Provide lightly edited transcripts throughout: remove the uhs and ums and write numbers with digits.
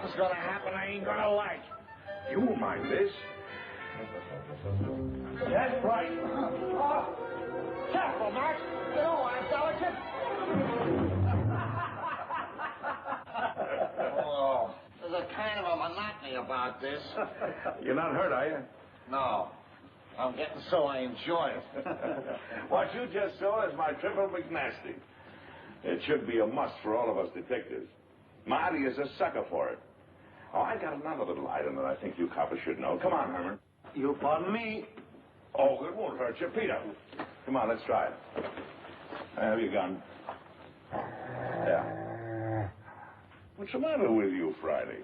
Something's gonna happen I ain't gonna like. You won't mind this. That's right. Careful, Max. You don't want to delicate. Oh, there's a kind of a monotony about this. You're not hurt, are you? No. I'm getting so I enjoy it. What you just saw is my triple McNasty. It should be a must for all of us detectives. Marty is a sucker for it. Oh, I got another little item that I think you coppers should know. Come on, Herman. You pardon me? Oh, it won't hurt you. Peter. Come on, let's try it. I have your gun. Yeah. What's the matter with you, Friday?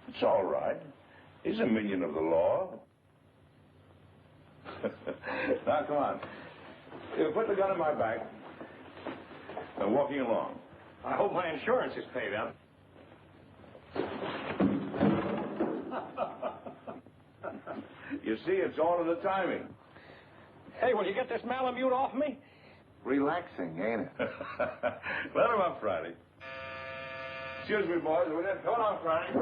It's all right. He's a minion of the law. Now, come on. You put the gun in my back. I'm walking along. I hope my insurance is paid up. You see, it's all in the timing. Hey, will you get this Malamute off me? Relaxing, ain't it? Let him up, Friday. Excuse me, boys. Will you? Come on, Friday.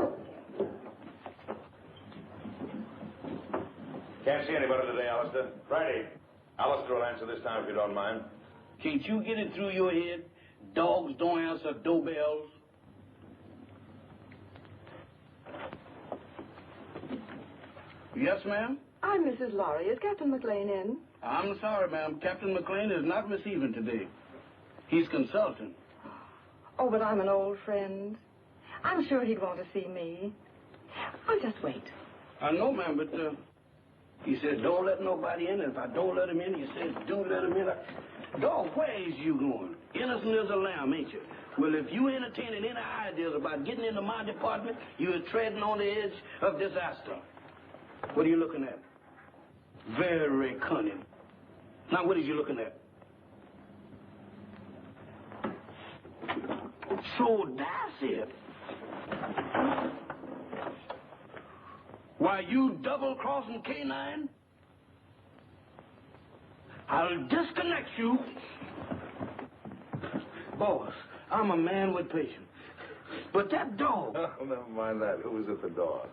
Can't see anybody today, Alistair. Friday. Alistair will answer this time if you don't mind. Can't you get it through your head? Dogs don't answer doorbells. Yes, ma'am? I'm Mrs. Lawry. Is Captain MacLain in? I'm sorry, ma'am. Captain MacLain is not receiving today. He's consulting. Oh, but I'm an old friend. I'm sure he'd want to see me. I'll just wait. I know, ma'am, but he said don't let nobody in. And if I don't let him in, he says do let him in. Dog, where is you going? Innocent as a lamb, ain't you? Well, if you entertaining any ideas about getting into my department, you're treading on the edge of disaster. What are you looking at? Very cunning. Now, what is you looking at? So that's it. Why, you double-crossing K9? I'll disconnect you. Boss, I'm a man with patience. But that dog... Oh, never mind that. Who was at the door?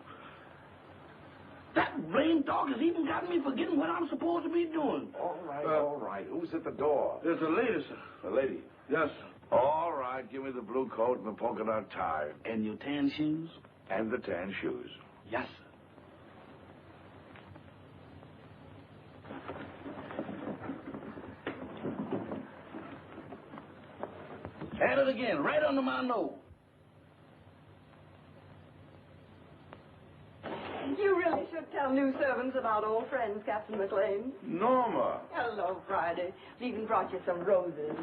That blamed dog has even got me forgetting what I'm supposed to be doing. All right. Who's at the door? There's a lady, sir. A lady? Yes, sir. All right. Give me the blue coat and the polka dot tie. And your tan shoes? And the tan shoes. Yes, sir. At it again, right under my nose. You really should tell new servants about old friends, Captain MacLain. Norma. Hello, Friday. We even brought you some roses.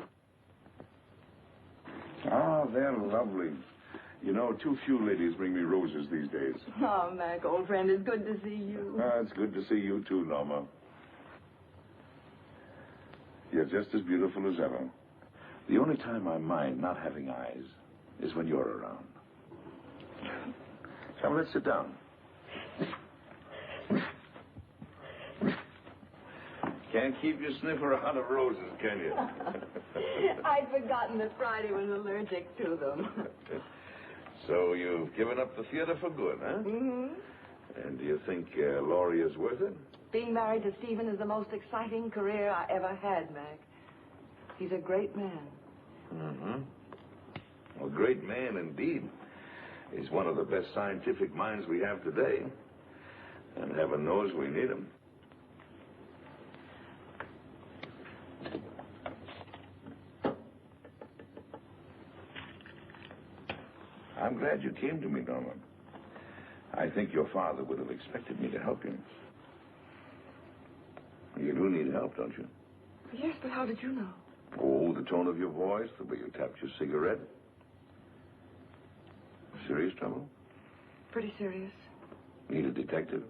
Oh, they're lovely. You know, too few ladies bring me roses these days. Oh, Mac, old friend, it's good to see you. It's good to see you too, Norma. You're just as beautiful as ever. The only time I mind not having eyes is when you're around. So let's sit down. Can't keep your sniffer out of roses, can you? I'd forgotten that Friday was allergic to them. So you've given up the theater for good, huh? Mm-hmm. And do you think Lawry is worth it? Being married to Stephen is the most exciting career I ever had, Mac. He's a great man. Mm-hmm. A great man indeed. He's one of the best scientific minds we have today. And heaven knows we need him. I'm glad you came to me, Norma. I think your father would have expected me to help you. You do need help, don't you? Yes, but how did you know? Oh, the tone of your voice, the way you tapped your cigarette. Serious trouble? Pretty serious. Need a detective?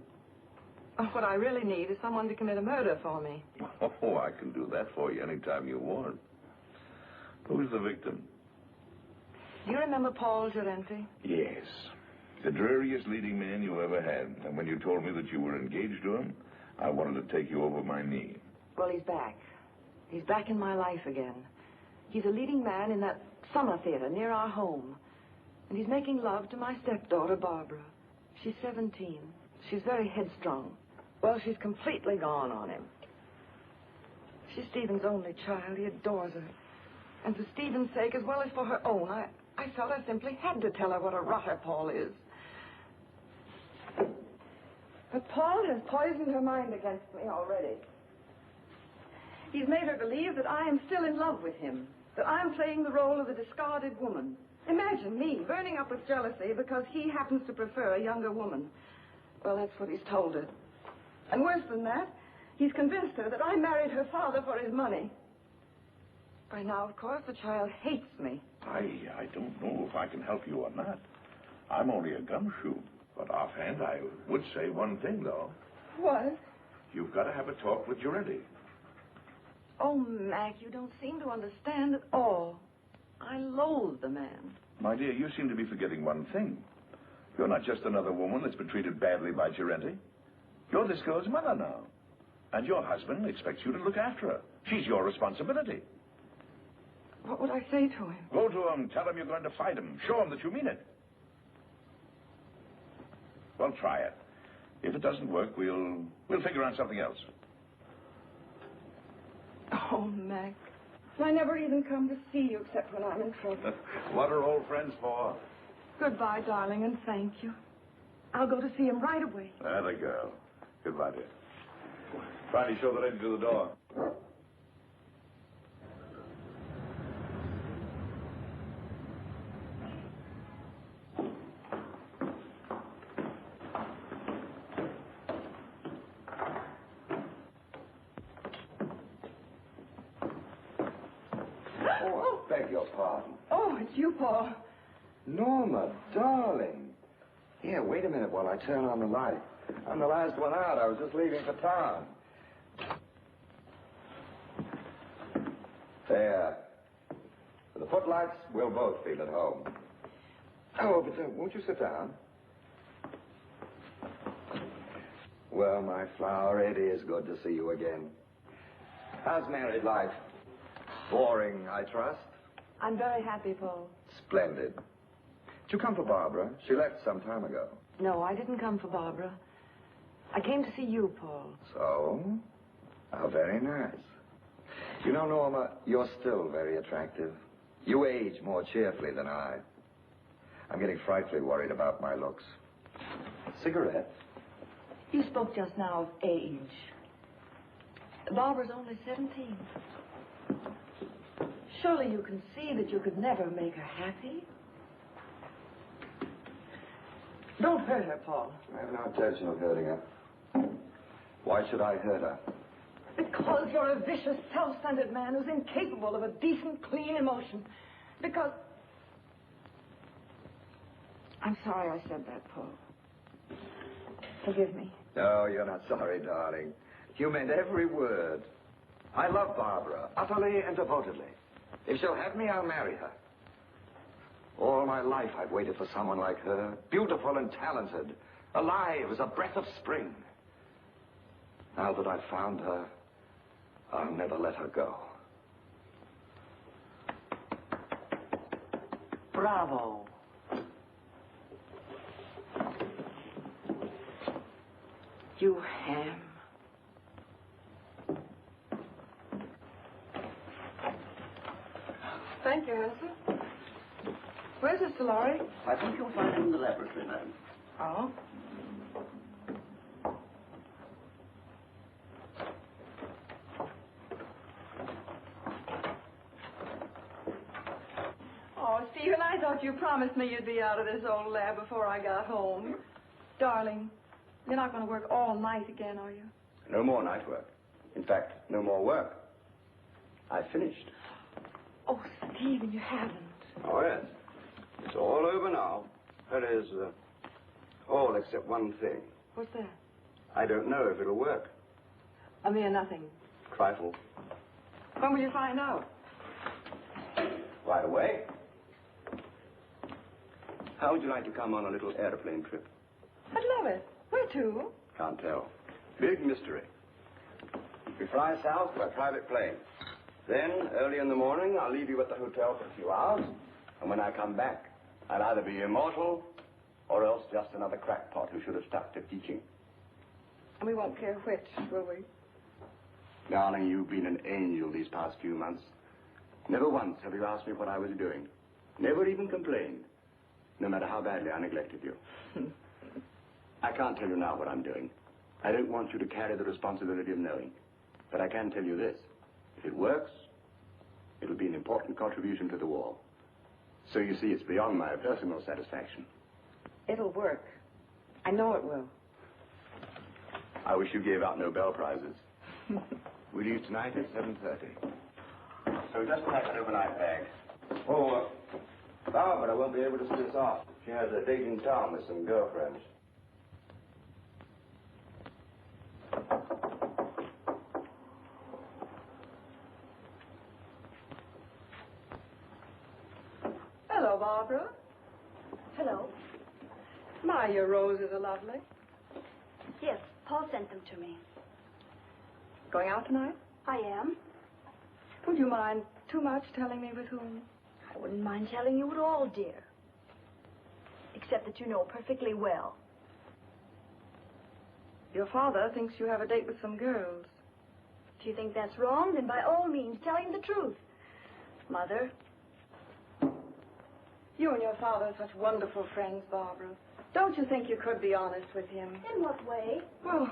Oh, what I really need is someone to commit a murder for me. Oh, I can do that for you anytime you want. Who's the victim? Do you remember Paul Gerente? Yes. The dreariest leading man you ever had. And when you told me that you were engaged to him, I wanted to take you over my knee. Well, he's back. He's back in my life again. He's a leading man in that summer theater near our home. And he's making love to my stepdaughter, Barbara. She's 17. She's very headstrong. Well, she's completely gone on him. She's Stephen's only child. He adores her. And for Stephen's sake, as well as for her own, I felt I simply had to tell her what a rotter Paul is. But Paul has poisoned her mind against me already. He's made her believe that I am still in love with him, that I'm playing the role of the discarded woman. Imagine me burning up with jealousy because he happens to prefer a younger woman. Well, that's what he's told her. And worse than that, he's convinced her that I married her father for his money. By now, of course, the child hates me. I don't know if I can help you on that. I'm only a gumshoe. But offhand, I would say one thing, though. What? You've got to have a talk with Gerente. Oh, Mac, you don't seem to understand at all. I loathe the man. My dear, you seem to be forgetting one thing. You're not just another woman that's been treated badly by Gerente. You're this girl's mother now. And your husband expects you to look after her. She's your responsibility. What would I say to him? Go to him. Tell him you're going to fight him. Show him that you mean it. Well, try it. If it doesn't work, we'll figure out something else. Oh, Mac. I never even come to see you except when I'm in trouble. What are old friends for? Goodbye, darling, and thank you. I'll go to see him right away. There they go. Goodbye, dear. Finally, show the lady to the door. Beg your pardon. Oh, it's you, Paul. Norma, darling. Here, wait a minute while I turn on the light. I'm the last one out. I was just leaving for town. There. For the footlights, we'll both feel at home. Oh, but won't you sit down? Well, my flower, it is good to see you again. How's married life? Boring, I trust? I'm very happy, Paul. Splendid. Did you come for Barbara? She left some time ago. No, I didn't come for Barbara. I came to see you, Paul. So? How very nice. You know, Norma, you're still very attractive. You age more cheerfully than I. I'm getting frightfully worried about my looks. Cigarette? You spoke just now of age. Barbara's only 17. Surely you can see that you could never make her happy. Don't hurt her, Paul. I have no intention of hurting her. Why should I hurt her? Because you're a vicious, self-centered man who's incapable of a decent, clean emotion. Because... I'm sorry I said that, Paul. Forgive me. No, you're not sorry, darling. You meant every word. I love Barbara, utterly and devotedly. If she'll have me, I'll marry her. All my life I've waited for someone like her, beautiful and talented, alive as a breath of spring. Now that I've found her, I'll never let her go. Bravo. You ham. Thank you, Alistair. Where's Mr. Lawry? I think you'll find him in the laboratory, madam. Oh? Oh, Stephen, I thought you promised me you'd be out of this old lab before I got home. Darling, you're not going to work all night again, are you? No more night work. In fact, no more work. I've finished. Oh, Stephen, you haven't. Oh, yes. It's all over now. That is, all except one thing. What's that? I don't know if it'll work. A mere nothing. Trifle. When will you find out? Right away. How would you like to come on a little airplane trip? I'd love it. Where to? Can't tell. Big mystery. We fly south by private plane. Then, early in the morning, I'll leave you at the hotel for a few hours. And when I come back, I'll either be immortal or else just another crackpot who should have stuck to teaching. And we won't care which, will we? Darling, you've been an angel these past few months. Never once have you asked me what I was doing. Never even complained, no matter how badly I neglected you. I can't tell you now what I'm doing. I don't want you to carry the responsibility of knowing. But I can tell you this. If it works, it'll be an important contribution to the war. So you see, it's beyond my personal satisfaction. It'll work. I know it will. I wish you gave out Nobel Prizes. We leave tonight at 7:30. So just pack an overnight bag. Oh, Barbara won't be able to see us off. She has a date in town with some girlfriends. Hello, Barbara. Hello. My, your roses are lovely. Yes, Paul sent them to me. Going out tonight? I am. Would you mind too much telling me with whom? I wouldn't mind telling you at all, dear. Except that you know perfectly well. Your father thinks you have a date with some girls. If you think that's wrong, then by all means, tell him the truth. Mother. You and your father are such wonderful friends, Barbara. Don't you think you could be honest with him? In what way? Well,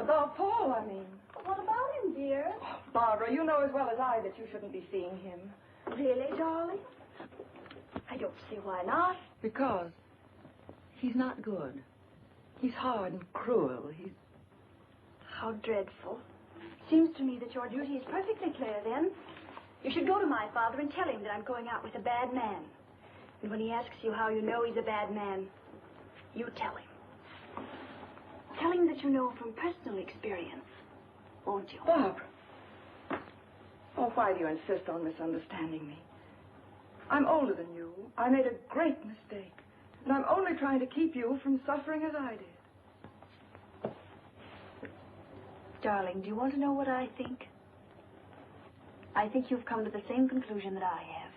about Paul, I mean. What about him, dear? Barbara, you know as well as I that you shouldn't be seeing him. Really, darling? I don't see why not. Because he's not good. He's hard and cruel. He's... How dreadful. Seems to me that your duty is perfectly clear, then. You should go to my father and tell him that I'm going out with a bad man. And when he asks you how you know he's a bad man, you tell him. Tell him that you know from personal experience, won't you? Barbara. Oh, why do you insist on misunderstanding me? I'm older than you. I made a great mistake. And I'm only trying to keep you from suffering as I did. Darling, do you want to know what I think? I think you've come to the same conclusion that I have.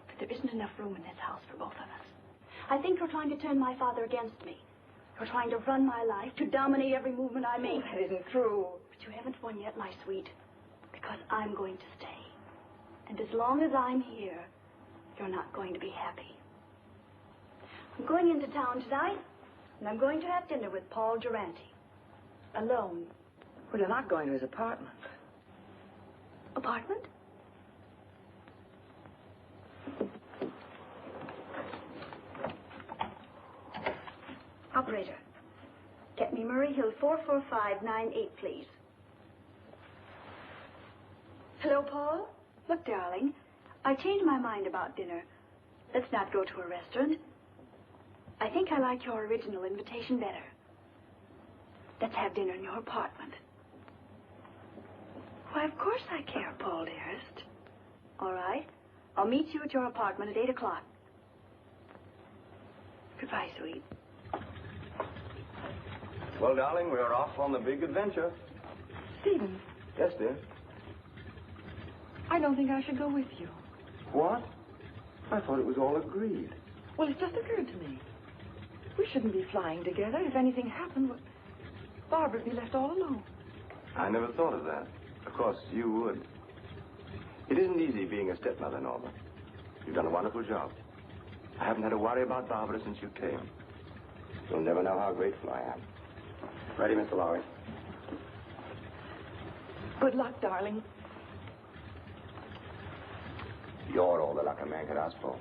That there isn't enough room in this house for both of us. I think you're trying to turn my father against me. You're trying to run my life, to dominate every movement I make. That isn't true. But you haven't won yet, my sweet. Because I'm going to stay. And as long as I'm here, you're not going to be happy. I'm going into town tonight, and I'm going to have dinner with Paul Gerente. Alone. Well, you're not going to his apartment. Apartment? Operator, get me Murray Hill 44598, please. Hello, Paul? Look, darling, I've changed my mind about dinner. Let's not go to a restaurant. I think I like your original invitation better. Let's have dinner in your apartment. Why, of course I care, Paul, dearest. All right. I'll meet you at your apartment at 8 o'clock. Goodbye, sweet. Well, darling, we're off on the big adventure. Stephen. Yes, dear. I don't think I should go with you. What? I thought it was all agreed. Well, it just occurred to me. We shouldn't be flying together. If anything happened, well, Barbara would be left all alone. I never thought of that. Of course, you would. It isn't easy being a stepmother, Norma. You've done a wonderful job. I haven't had to worry about Barbara since you came. You'll never know how grateful I am. Ready, Mr. Lawry? Good luck, darling. You're all the luck a man could ask for.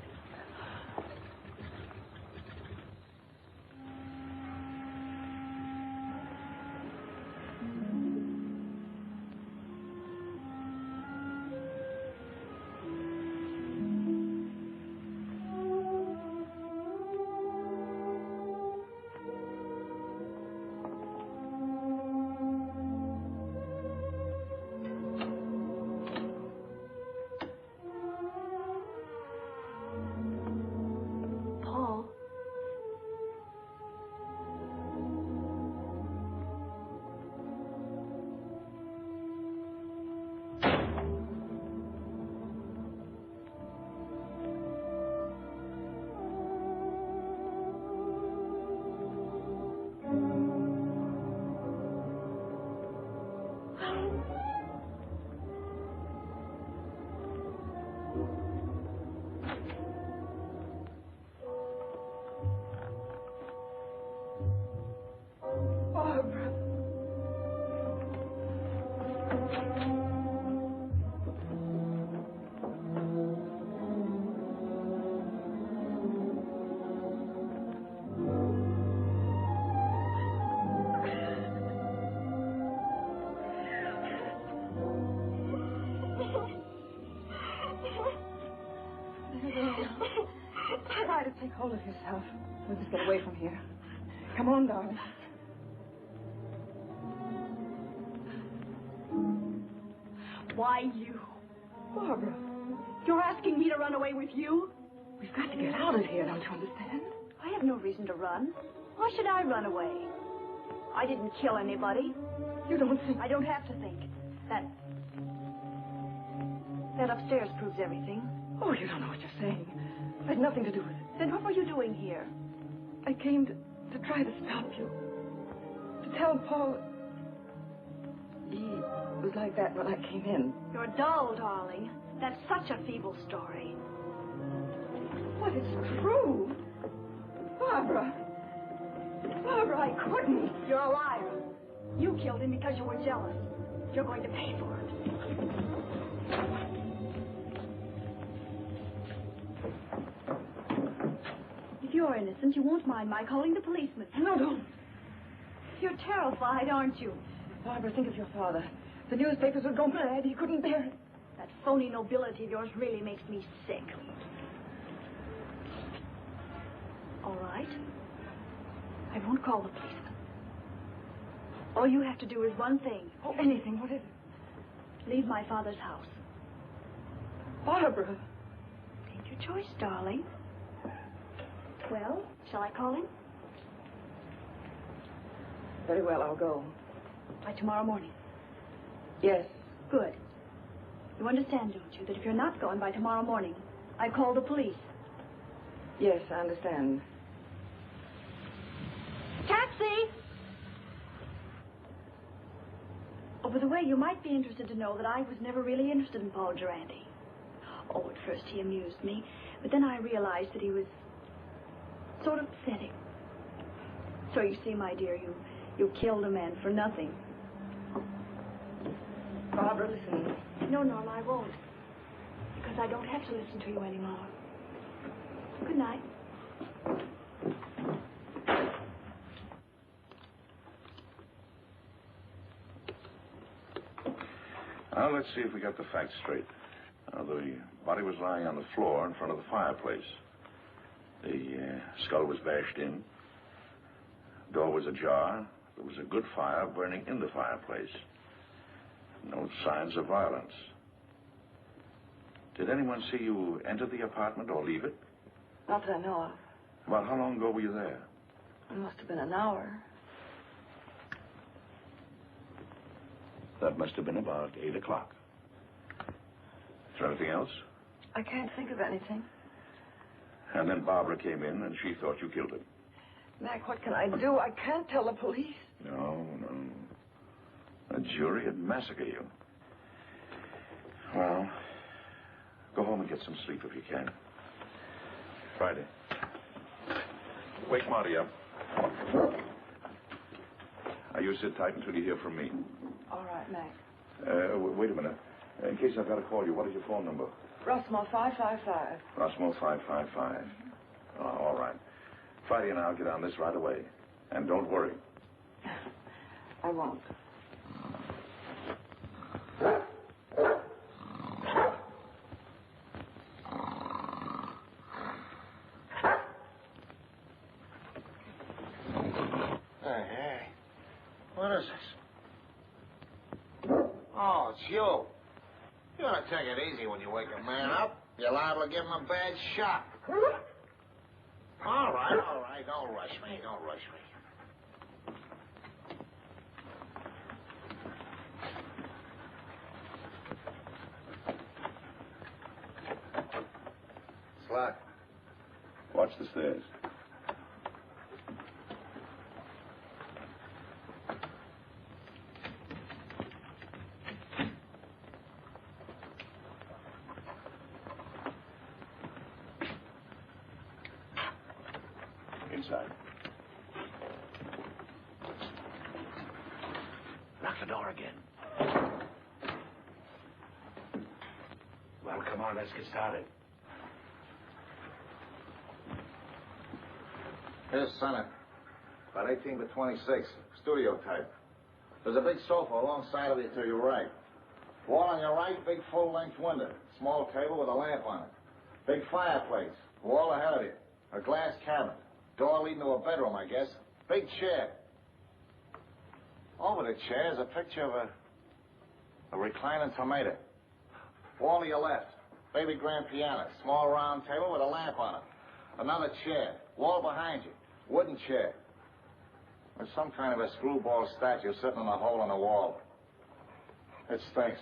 hold of yourself. We'll just get away from here. Come on, darling. Why you? Barbara, You're asking me to run away with you? we've got to get out of here, don't you understand? I have no reason to run. Why should I run away? I didn't kill anybody. You don't think... I don't have to think. That upstairs proves everything. Oh, you don't know what you're saying. I had nothing to do with it. Then what were you doing here? I came to try to stop you. To tell Paul... He was like that when I came in. You're dull, darling. That's such a feeble story. But it's true. Barbara. Barbara, I couldn't. You're a liar. You killed him because you were jealous. You're going to pay for it. If you're innocent, you won't mind my calling the policeman. No, don't. You're terrified, aren't you? Barbara, think of your father. The newspapers would go mad. He couldn't bear it. That phony nobility of yours really makes me sick. All right. I won't call the policeman. All you have to do is one thing. Oh, anything. What is it? Leave my father's house. Barbara. Take your choice, darling. Well, shall I call him? Very well, I'll go. By tomorrow morning. Yes. Good. You understand, don't you, that if you're not going by tomorrow morning, I call the police. Yes, I understand. Taxi! Oh, by the way, you might be interested to know that I was never really interested in Paul Gerente. Oh, at first he amused me, but then I realized that he was sort of pathetic. So you see, my dear, you killed a man for nothing. Barbara, listen. No, Norma, I won't. Because I don't have to listen to you anymore. Good night. Now, let's see if we got the facts straight. The body was lying on the floor in front of the fireplace. The skull was bashed in. Door was ajar. There was a good fire burning in the fireplace. No signs of violence. Did anyone see you enter the apartment or leave it? Not that I know of. About how long ago were you there? It must have been an hour. That must have been about 8 o'clock. Is there anything else? I can't think of anything. And then Barbara came in and she thought you killed him. Mac, what can I do? I can't tell the police. No. A jury would massacre you. Well, go home and get some sleep if you can. Friday. Wake Marty up. Now, you sit tight until you hear from me. All right, Mac. Wait a minute. In case I've got to call you, what is your phone number? Rossmore 555. Rossmore 555. Oh, all right. Friday and I'll get on this right away. And don't worry. I won't. Hey. What is this? Oh, it's you. You ought to take it easy when you wake a man up. You're liable to give him a bad shock. All right. Don't rush me. It's locked. Watch the stairs. Inside. Lock the door again. Well, come on, let's get started. Here's Senate. About 18 by 26. Studio type. There's a big sofa alongside of you to your right. Wall on your right, big full-length window. Small table with a lamp on it. Big fireplace. Wall ahead of you. A glass cabinet. Door leading to a bedroom, I guess. Big chair. Over the chair is a picture of a reclining tomato. Wall to your left. Baby grand piano. Small round table with a lamp on it. Another chair. Wall behind you. Wooden chair. There's some kind of a screwball statue sitting in a hole in the wall. It stinks.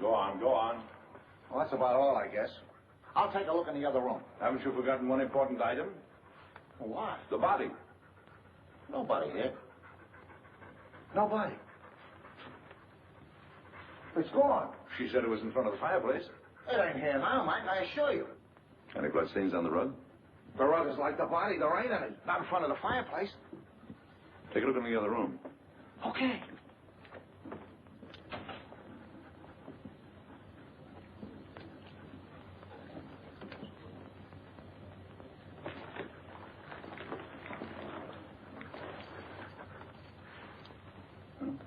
Go on, go on. Well, that's about all, I guess. I'll take a look in the other room. Haven't you forgotten one important item? What? The body. Nobody here. Nobody. It's gone. She said it was in front of the fireplace. It ain't here now, Mike, I assure you. Any blood stains on the rug? The rug is like the body. There ain't any. Not in front of the fireplace. Take a look in the other room. Okay.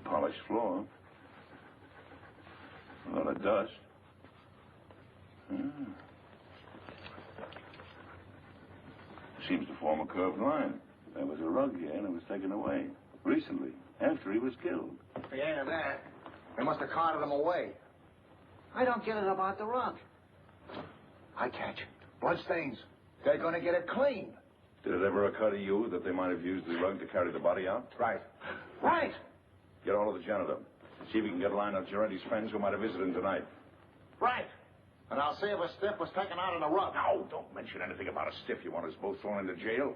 Polished floor. A lot of dust. Seems to form a curved line. There was a rug here and it was taken away. Recently, after he was killed. If he ain't that, they must have carted him away. I don't get it about the rug. I catch it. Blood stains. They're going to get it clean. Did it ever occur to you that they might have used the rug to carry the body out? Right. Right. Get all of the janitor. See if we can get a line of Gerente's friends who might have visited him tonight. Right. And I'll see if a stiff was taken out on the rug. No, don't mention anything about a stiff. You want us both thrown into jail?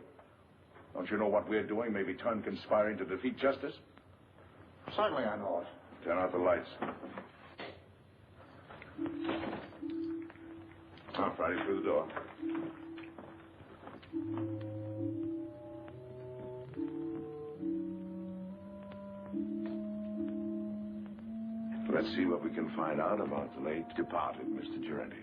Don't you know what we're doing may be turned conspiring to defeat justice? Certainly I know it. Turn out the lights. Now, Friday through the door. Let's see what we can find out about the late departed Mr. Gerente.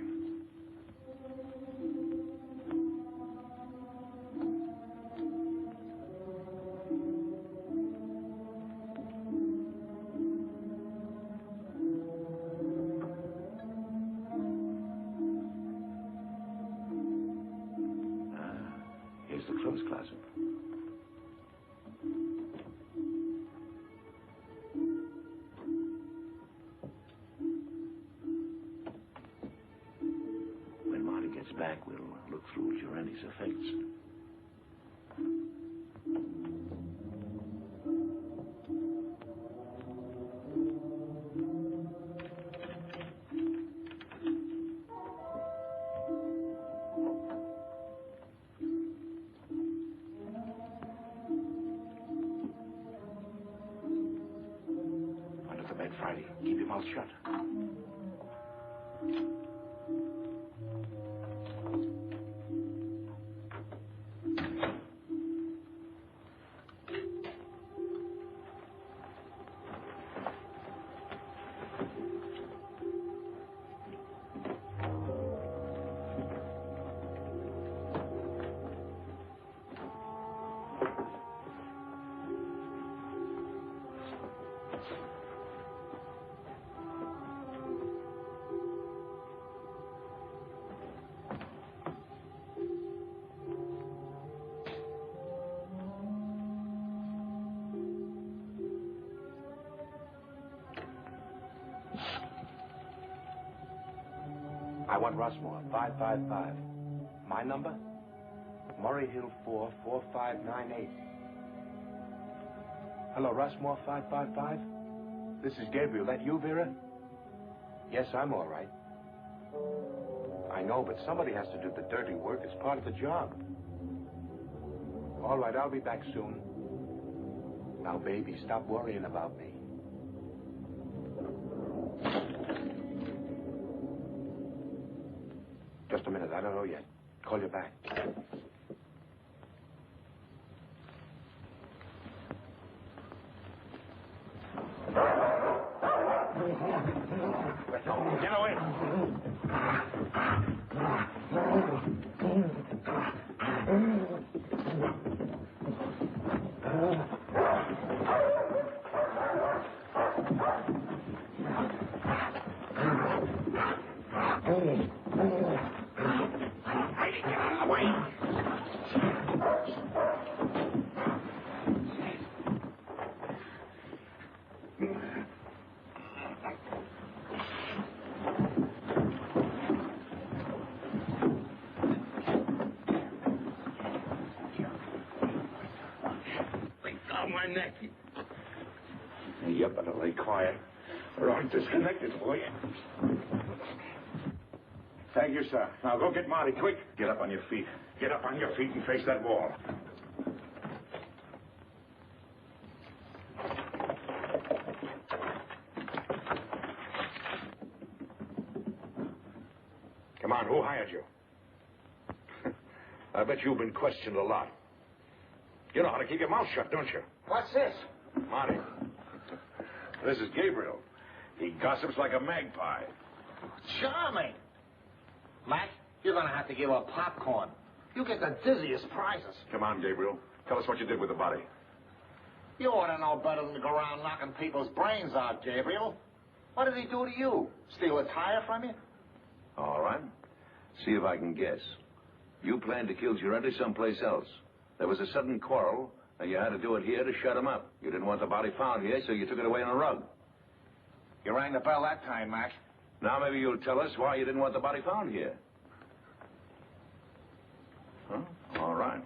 Here's the clothes closet. When Marty gets back, we'll look through Gerente's effects. Friday. Keep your mouth shut. I want Rushmore, 555. My number? Murray Hill 4, 4598. Hello, Rushmore, 555? This is Gabriel. That you, Vera? Yes, I'm all right. I know, but somebody has to do the dirty work. It's part of the job. All right, I'll be back soon. Now, baby, stop worrying about me. Just a minute. I don't know yet. Call you back. Get away. neck. You better lay quiet, or I'm disconnected for you. Thank you, sir. Now go get Marty, quick. Get up on your feet. Get up on your feet and face that wall. Come on, who hired you? I bet you've been questioned a lot. You know how to keep your mouth shut, don't you? What's this? Marty. This is Gabriel. He gossips like a magpie. Charming. Mac, you're going to have to give up popcorn. You get the dizziest prizes. Come on, Gabriel. Tell us what you did with the body. You ought to know better than to go around knocking people's brains out, Gabriel. What did he do to you? Steal a tire from you? All right. See if I can guess. You planned to kill Gerente someplace else. There was a sudden quarrel, and you had to do it here to shut him up. You didn't want the body found here, so you took it away on a rug. You rang the bell that time, Mac. Now maybe you'll tell us why you didn't want the body found here. Huh? All right.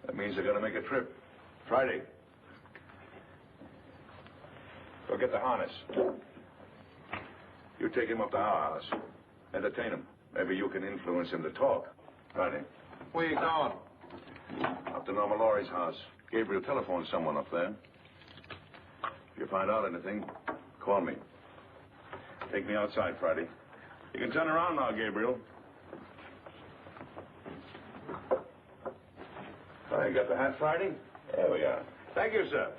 That means they're going to make a trip. Friday. Go get the harness. You take him up to our house. Entertain him. Maybe you can influence him to talk. Friday. Where you going? Up to Norma Lawry's house. Gabriel telephoned someone up there. If you find out anything, call me. Take me outside, Friday. You can turn around now, Gabriel. You got the hat, Friday? There we are. Thank you, sir.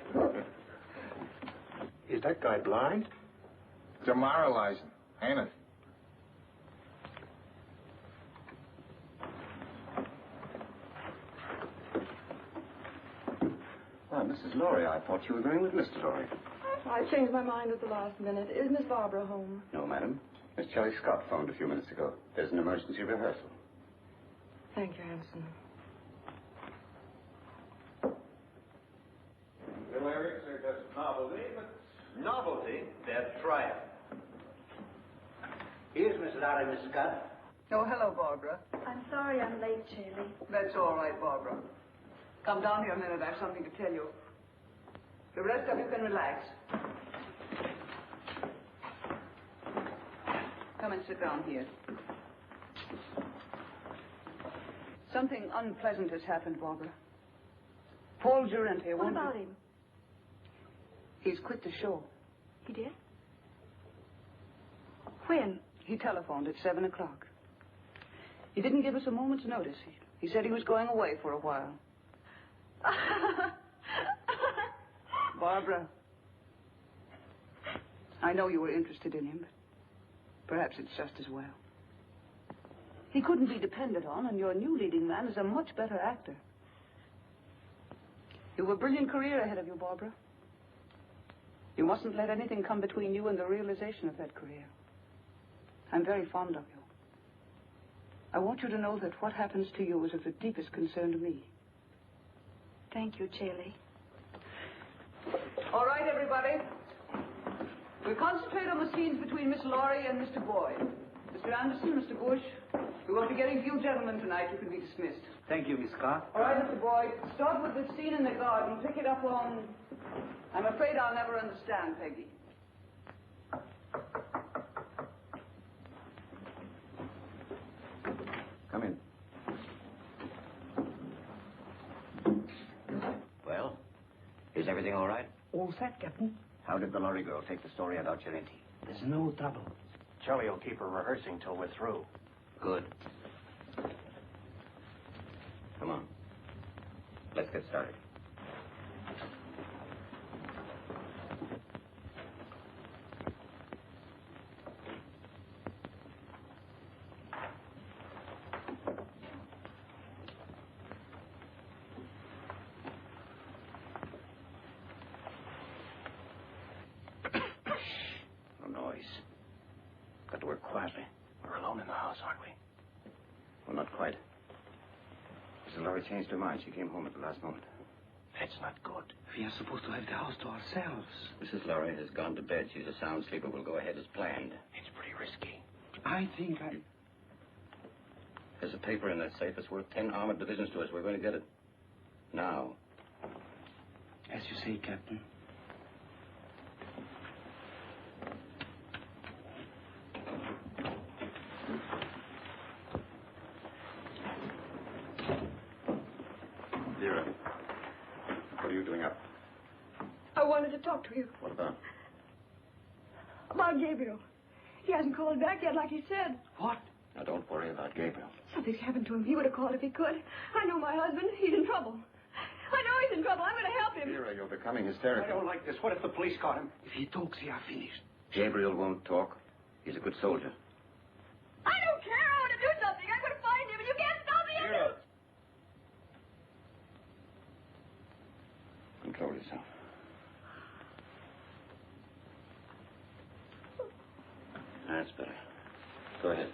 Is that guy blind? Demoralizing, ain't it? Mrs. Lawry, I thought you were going with Mr. Lawry. I changed my mind at the last minute. Is Miss Barbara home? No, madam. Miss Shelley Scott phoned a few minutes ago. There's an emergency rehearsal. Thank you, Hanson. The lyrics are just novelty, but novelty, that's right. Here's Miss Lawry, Miss Scott. Oh, hello, Barbara. I'm sorry I'm late, Shirley. That's all right, Barbara. Come down here a minute. I have something to tell you. The rest of you can relax. Come and sit down here. Something unpleasant has happened, Barbara. Paul Gerente. What about him? He's quit the show. He did? When? He telephoned at 7 o'clock. He didn't give us a moment's notice. He said he was going away for a while. Barbara, I know you were interested in him, but perhaps it's just as well. He couldn't be depended on, and your new leading man is a much better actor. You have a brilliant career ahead of you, Barbara. You mustn't let anything come between you and the realization of that career. I'm very fond of you. I want you to know that what happens to you is of the deepest concern to me. Thank you, Shirley. All right, everybody. We'll concentrate on the scenes between Miss Lawry and Mr. Boyd. Mr. Anderson, Mr. Bush, we won't be getting few gentlemen tonight. You can be dismissed. Thank you, Miss Scott. All right, Mr. Boyd. Start with the scene in the garden. Pick it up on... I'm afraid I'll never understand, Peggy. Come in. Well, is everything all right? All set, Captain. How did the Lawry girl take the story about Gerente? There's no trouble. Shelley will keep her rehearsing till we're through. Good. Come on. Let's get started. Changed her mind. She came home at the last moment. That's not good. We are supposed to have the house to ourselves. Mrs. Lawry has gone to bed. She's a sound sleeper. We'll go ahead as planned. It's pretty risky. I think There's a paper in that safe that's worth 10 armored divisions to us. We're going to get it. Now. As you say, Captain. Vera, what are you doing up? I wanted to talk to you. What about? About Gabriel. He hasn't called back yet like he said. What? Now, don't worry about Gabriel. Something's happened to him. He would have called if he could. I know my husband. He's in trouble. I know he's in trouble. I'm going to help him. Vera, you're becoming hysterical. I don't like this. What if the police caught him? If he talks, he are finished. Gabriel won't talk. He's a good soldier. I don't care. I want to do something. I'm going to find him, and you can't stop me. Vera! Control yourself. That's better. Go ahead.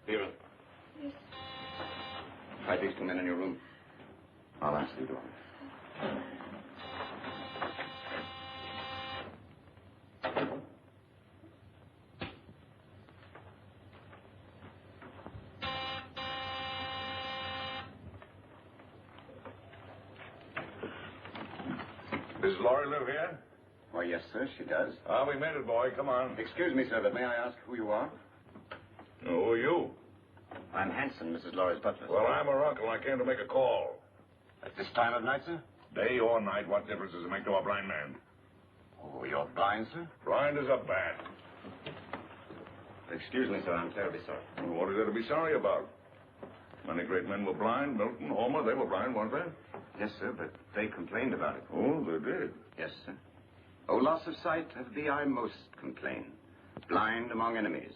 Vera. Yes. Hide these two men in your room. I'll answer the door. Does Lawry live here? Why, yes, sir, she does. Ah, we made it, boy. Come on. Excuse me, sir, but may I ask who you are? Who are you? I'm Hanson, Mrs. Lawry's butler. Well, I'm her uncle. I came to make a call. At this time of night, sir? Day or night, what difference does it make to a blind man? Oh, you're blind, sir? Blind as a bat. Excuse me, sir, I'm terribly sorry. Well, what is there to be sorry about? Many great men were blind. Milton, Homer, they were blind, weren't they? Yes, sir, but they complained about it. Oh, they did. Yes, sir. Oh, loss of sight, of thee I most complain. Blind among enemies,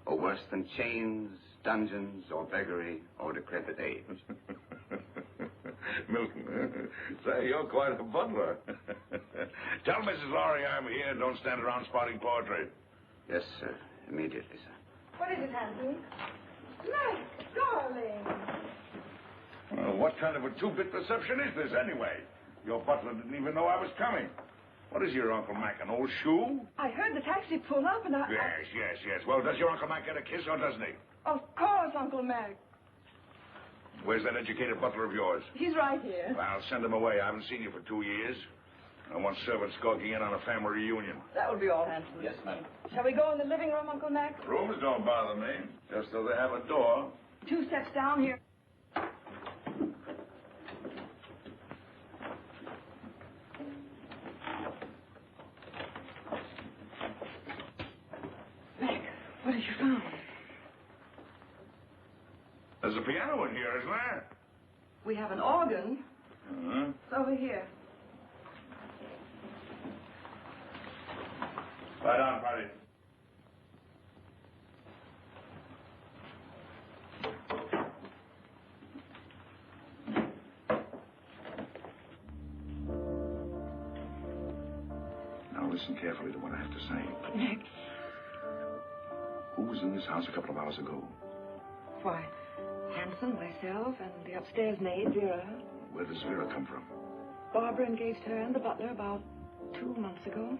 or worse than chains, dungeons, or beggary, or decrepit age. Milton, say, you're quite a butler. Tell Mrs. Lawry I'm here. Don't stand around spouting poetry. Yes, sir. Immediately, sir. What is it, Hanson? Max, darling. Well, what kind of a two-bit perception is this, anyway? Your butler didn't even know I was coming. What is your Uncle Mac, an old shoe? I heard the taxi pull up, and Yes. Well, does your Uncle Mac get a kiss, or doesn't he? Of course, Uncle Mac. Where's that educated butler of yours? He's right here. Well, send him away. I haven't seen you for 2 years. I want servants skulking in on a family reunion. That will be all, Hanson. Yes, ma'am. Shall we go in the living room, Uncle Mac? Rooms don't bother me, just so they have a door. 2 steps down here. Mac, what have you found? There's a piano in here, isn't there? We have an organ. Uh-huh. It's over here. Lie down, Marty. Now listen carefully to what I have to say. Nick. Who was in this house a couple of hours ago? Why, Hanson, myself, and the upstairs maid, Vera. Where does Vera come from? Barbara engaged her and the butler about 2 months ago.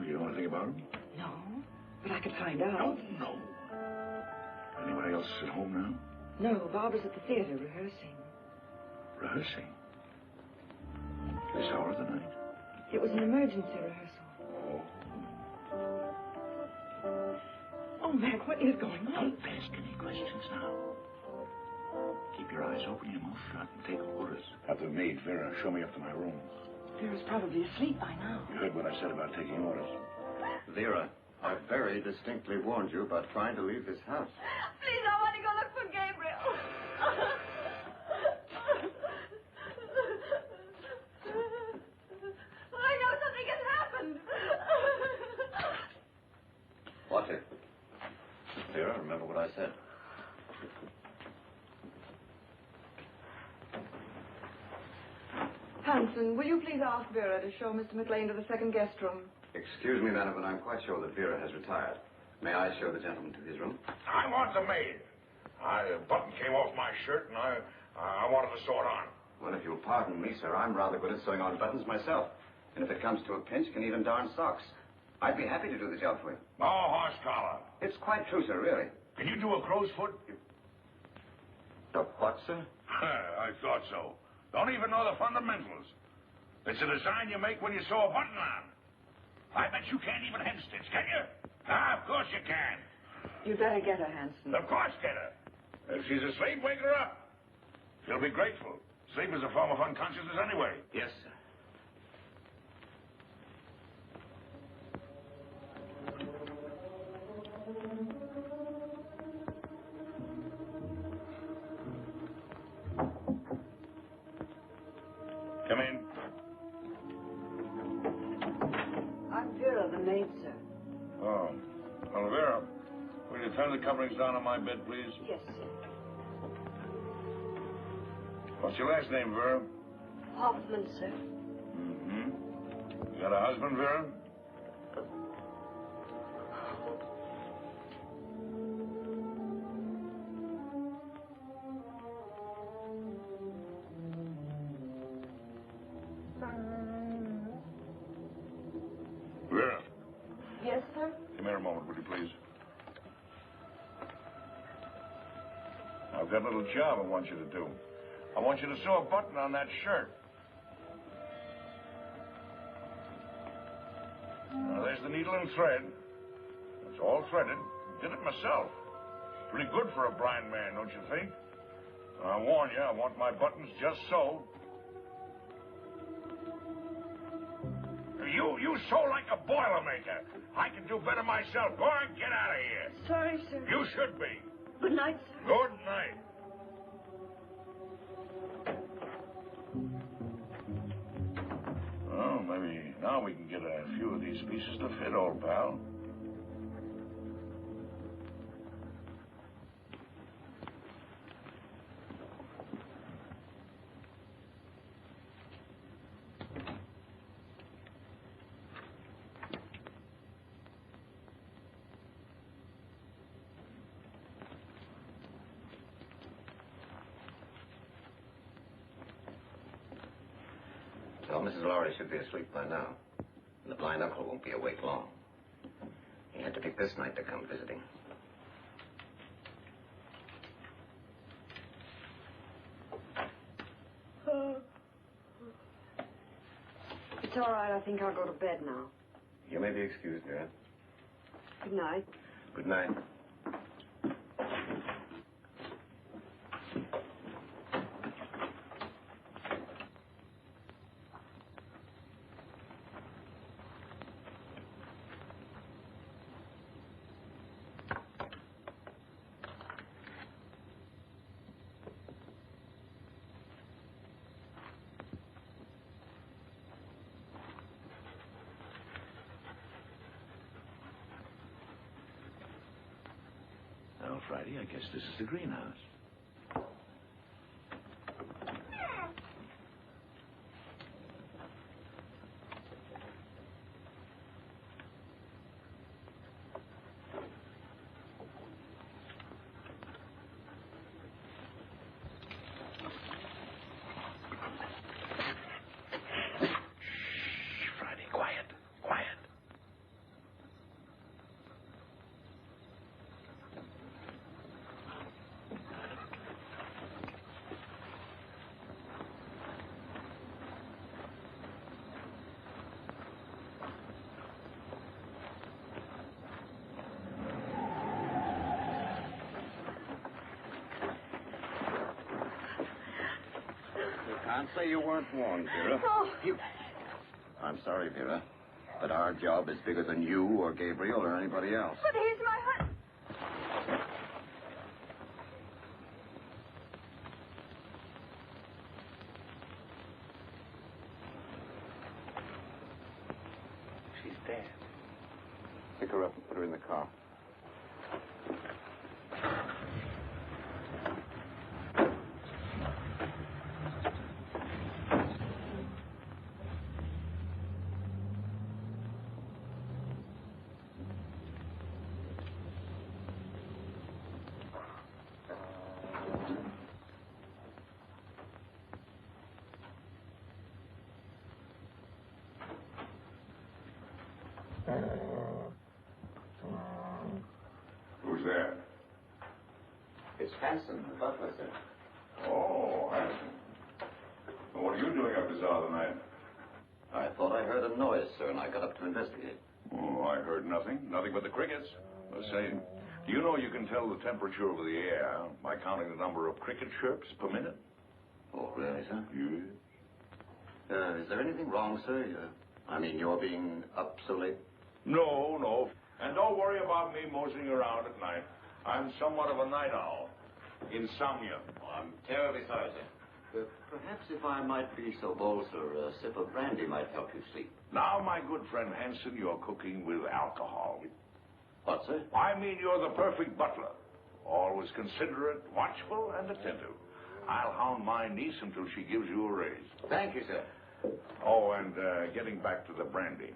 Do you know anything about him? No, but I could find out. No. Anybody else at home now? No, Barbara's at the theater rehearsing. Rehearsing? This hour of the night? It was an emergency rehearsal. Oh. Oh, Mac, what is going on? Don't ask any questions now. Keep your eyes open, your mouth shut, and take orders. Have the maid, Vera, show me up to my room. Vera's probably asleep by now. You heard what I said about taking orders. Vera, I very distinctly warned you about trying to leave this house. Please, I want to go look for Gabriel. I know something has happened. Watch it. Vera, remember what I said. Hanson, will you please ask Vera to show Mr. MacLain to the second guest room? Excuse me, madam, but I'm quite sure that Vera has retired. May I show the gentleman to his room? I want the maid. A button came off my shirt, and I wanted to sew it on. Well, if you'll pardon me, sir, I'm rather good at sewing on buttons myself. And if it comes to a pinch, can even darn socks. I'd be happy to do the job for you. No horse collar. It's quite true, sir, really. Can you do a crow's foot? The what, sir? I thought so. Don't even know the fundamentals. It's a design you make when you sew a button on. I bet you can't even hem stitch, can you? Ah, of course you can. You'd better get her, Hanson. Of course, get her. If she's asleep, wake her up. She'll be grateful. Sleep is a form of unconsciousness anyway. Yes, sir. Come in. I'm Vera, the maid, sir. Oh. Well, Vera, will you turn the coverings down on my bed, please? Yes, sir. What's your last name, Vera? Hoffman, sir. Mm-hmm. You got a husband, Vera? Vera, Yes, sir? come here a moment, would you please? I've got a little job I want you to do. I want you to sew a button on that shirt. Now, there's the needle and thread. It's all threaded. Did it myself. Pretty good for a blind man, don't you think? And I warn you, I want my buttons just so. You sew like a Boilermaker. I can do better myself. Go on, get out of here. Sorry, sir. You should be. Good night, sir. Good night. Well, maybe now we can get a few of these pieces to fit, old pal. Well, Mrs. Lawry should be asleep by now. And the blind uncle won't be awake long. He had to pick this night to come visiting. It's all right. I think I'll go to bed now. You may be excused, Vera. Good night. Good night. Well, Friday, I guess this is the greenhouse. Can't say you weren't warned, Vera. Oh. I'm sorry, Vera, but our job is bigger than you or Gabriel or anybody else. But he's my husband. She's dead. Pick her up and put her in the car. Who's there? It's Hanson, the butler, sir. Oh, Hanson. Well, what are you doing up this hour of the night? I thought I heard a noise, sir, and I got up to investigate. Oh, I heard nothing. Nothing but the crickets. The same. Do you know you can tell the temperature over the air by counting the number of cricket chirps per minute? Oh, really, sir? Yes. Is there anything wrong, sir? You're being up so late? No, no. And don't worry about me moseying around at night. I'm somewhat of a night owl. Insomnia. Oh, I'm terribly sorry, sir. Perhaps if I might be so bold, sir, a sip of brandy might help you sleep. Now, my good friend Hanson, you're cooking with alcohol. What, sir? I mean, you're the perfect butler. Always considerate, watchful, and attentive. I'll hound my niece until she gives you a raise. Thank you, sir. Oh, and getting back to the brandy.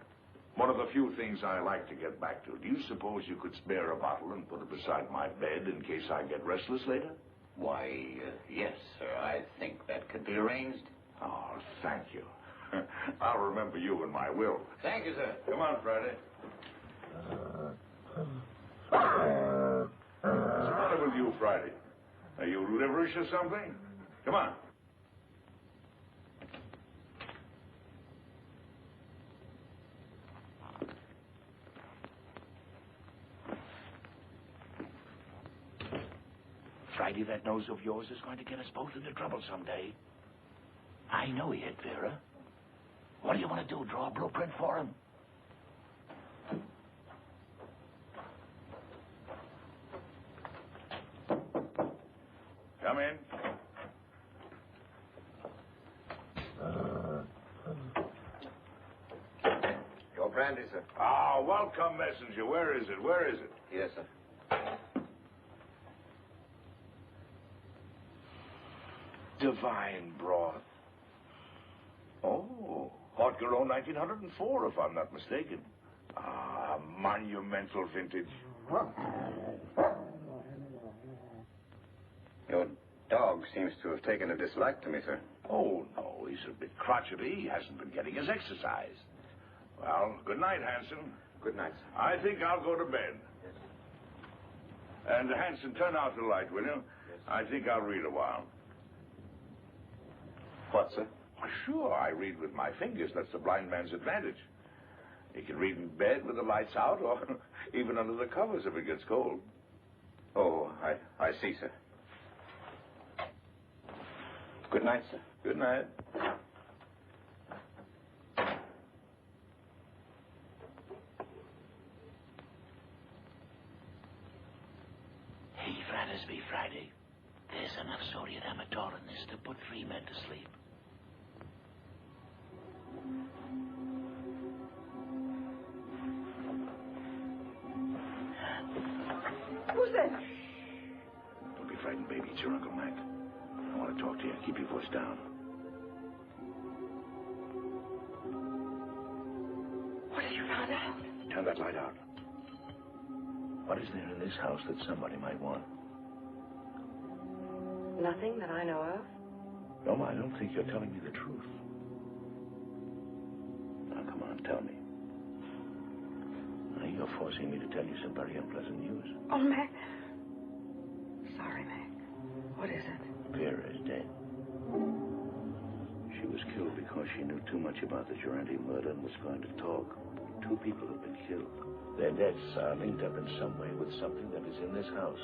One of the few things I like to get back to. Do you suppose you could spare a bottle and put it beside my bed in case I get restless later? Why, yes, sir. I think that could be arranged. Oh, thank you. I'll remember you in my will. Thank you, sir. Come on, Friday. What's the matter with you, Friday? Are you liverish or something? Come on. Friday, that nose of yours is going to get us both into trouble someday. I know he hit Vera. What do you want to do, draw a blueprint for him? Come in. Your brandy, sir. Ah, welcome, messenger. Where is it? Where is it? Yes, sir. Divine broth. Oh, Haute Garonne 1904, if I'm not mistaken. Ah, monumental vintage. Your dog seems to have taken a dislike to me, sir. Oh, no, he's a bit crotchety. He hasn't been getting his exercise. Well, good night, Hanson. Good night, sir. I think I'll go to bed. Yes. And, Hanson, turn out the light, will you? Yes. I think I'll read a while. What, sir? Oh, sure, I read with my fingers. That's the blind man's advantage. He can read in bed with the lights out or even under the covers if it gets cold. Oh, I see, sir. Good night, sir. Good night. Hey, Frattersby, Friday. There's enough sodium amatol in this to put 3 men to sleep. Who's that? Don't be frightened, baby. It's your Uncle Mac. I want to talk to you. Keep your voice down. What have you found out? Turn that light out. What is there in this house that somebody might want? Nothing that I know of. No, I don't think you're telling me the truth. Now, come on, tell me. Now, you're forcing me to tell you some very unpleasant news. Oh, Mac. Sorry, Mac. What is it? Vera is dead. She was killed because she knew too much about the Gerente murder and was going to talk. 2 people have been killed. Their deaths are linked up in some way with something that is in this house.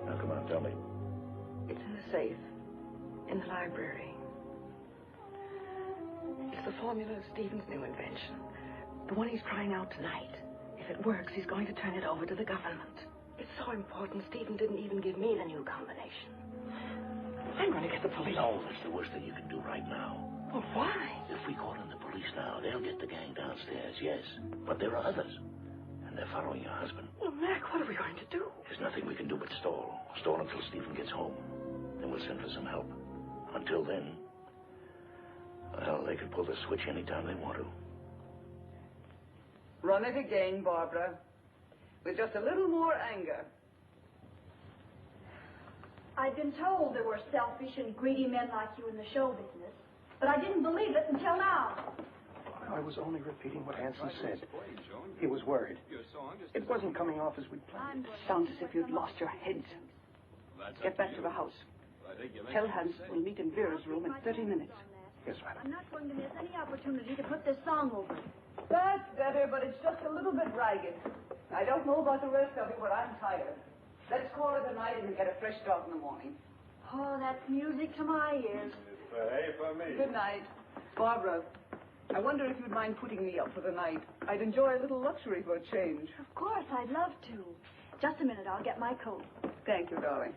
Now, come on, tell me. It's in the safe. In the library. It's the formula of Stephen's new invention. The one he's trying out tonight. If it works, he's going to turn it over to the government. It's so important, Stephen didn't even give me the new combination. I'm going to get the police. No, that's the worst thing you can do right now. Well, why? If we call in the police now, they'll get the gang downstairs, yes. But there are others. And they're following your husband. Well, Mac, what are we going to do? There's nothing we can do but stall. Stall until Stephen gets home. Then we'll send for some help. Until then, well, they can pull the switch anytime they want to. Run it again, Barbara. With just a little more anger. I've been told there were selfish and greedy men like you in the show business, but I didn't believe it until now. I was only repeating what Hanson said. He was worried. It wasn't coming off as we planned. Sounds as if you'd lost your heads. Get back to the house. Tell Hanson we'll meet in Vera's room in 30 minutes. Yes, madam. I'm not going to miss any opportunity to put this song over. That's better, but it's just a little bit ragged. I don't know about the rest of it, but I'm tired. Let's call it a night and get a fresh start in the morning. Oh, that's music to my ears. Hey, for me. Good night. Barbara, I wonder if you'd mind putting me up for the night. I'd enjoy a little luxury for a change. Of course, I'd love to. Just a minute, I'll get my coat. Thank you, darling.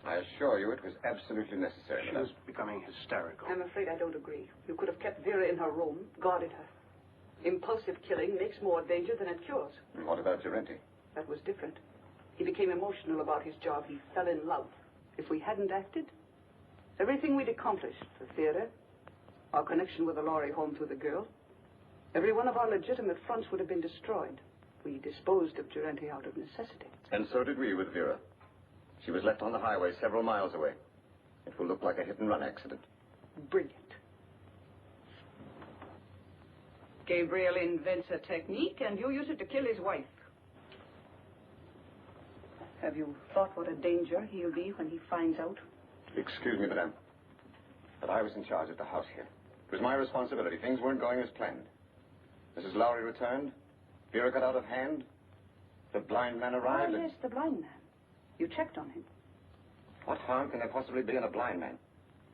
I assure you it was absolutely necessary. She was becoming hysterical. I'm afraid I don't agree. You could have kept Vera in her room, guarded her. Impulsive killing makes more danger than it cures. And what about Gerente? That was different. He became emotional about his job. He fell in love. If we hadn't acted, everything we'd accomplished, the theater, our connection with the Lawry home through the girl, every one of our legitimate fronts would have been destroyed. We disposed of Gerente out of necessity. And so did we with Vera. She was left on the highway several miles away. It will look like a hit-and-run accident. Brilliant. Gabriel invents a technique, and you use it to kill his wife. Have you thought what a danger he'll be when he finds out? Excuse me, madame, but I was in charge of the house here. It was my responsibility. Things weren't going as planned. Mrs. Lawry returned. Vera got out of hand. The blind man arrived. Oh, yes, the blind man. You checked on him. What harm can there possibly be in a blind man?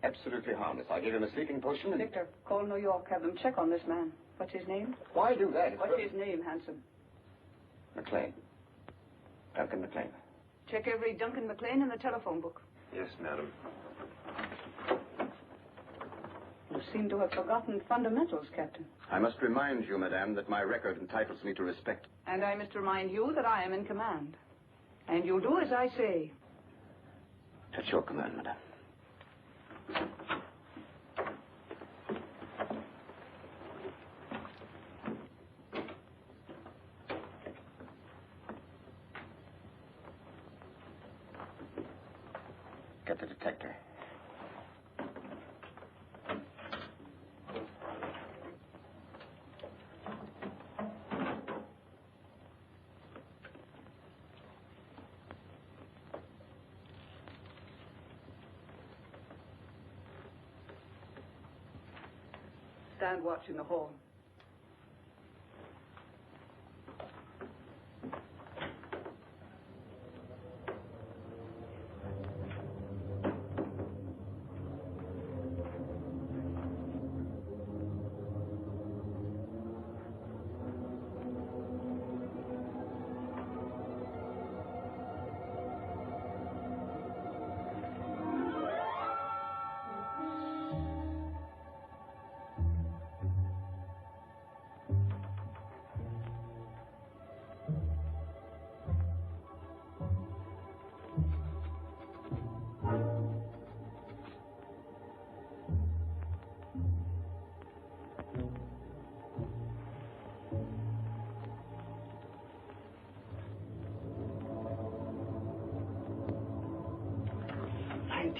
Absolutely harmless. I gave him a sleeping potion and... Victor, call New York. Have them check on this man. What's his name? Why do that? What's his name, Hanson? MacLain. Duncan MacLain. Check every Duncan MacLain in the telephone book. Yes, madam. You seem to have forgotten fundamentals, Captain. I must remind you, madame, that my record entitles me to respect. And I must remind you that I am in command. And you'll do as I say. At your command, madame. Get the detector. Stand watch in the hall.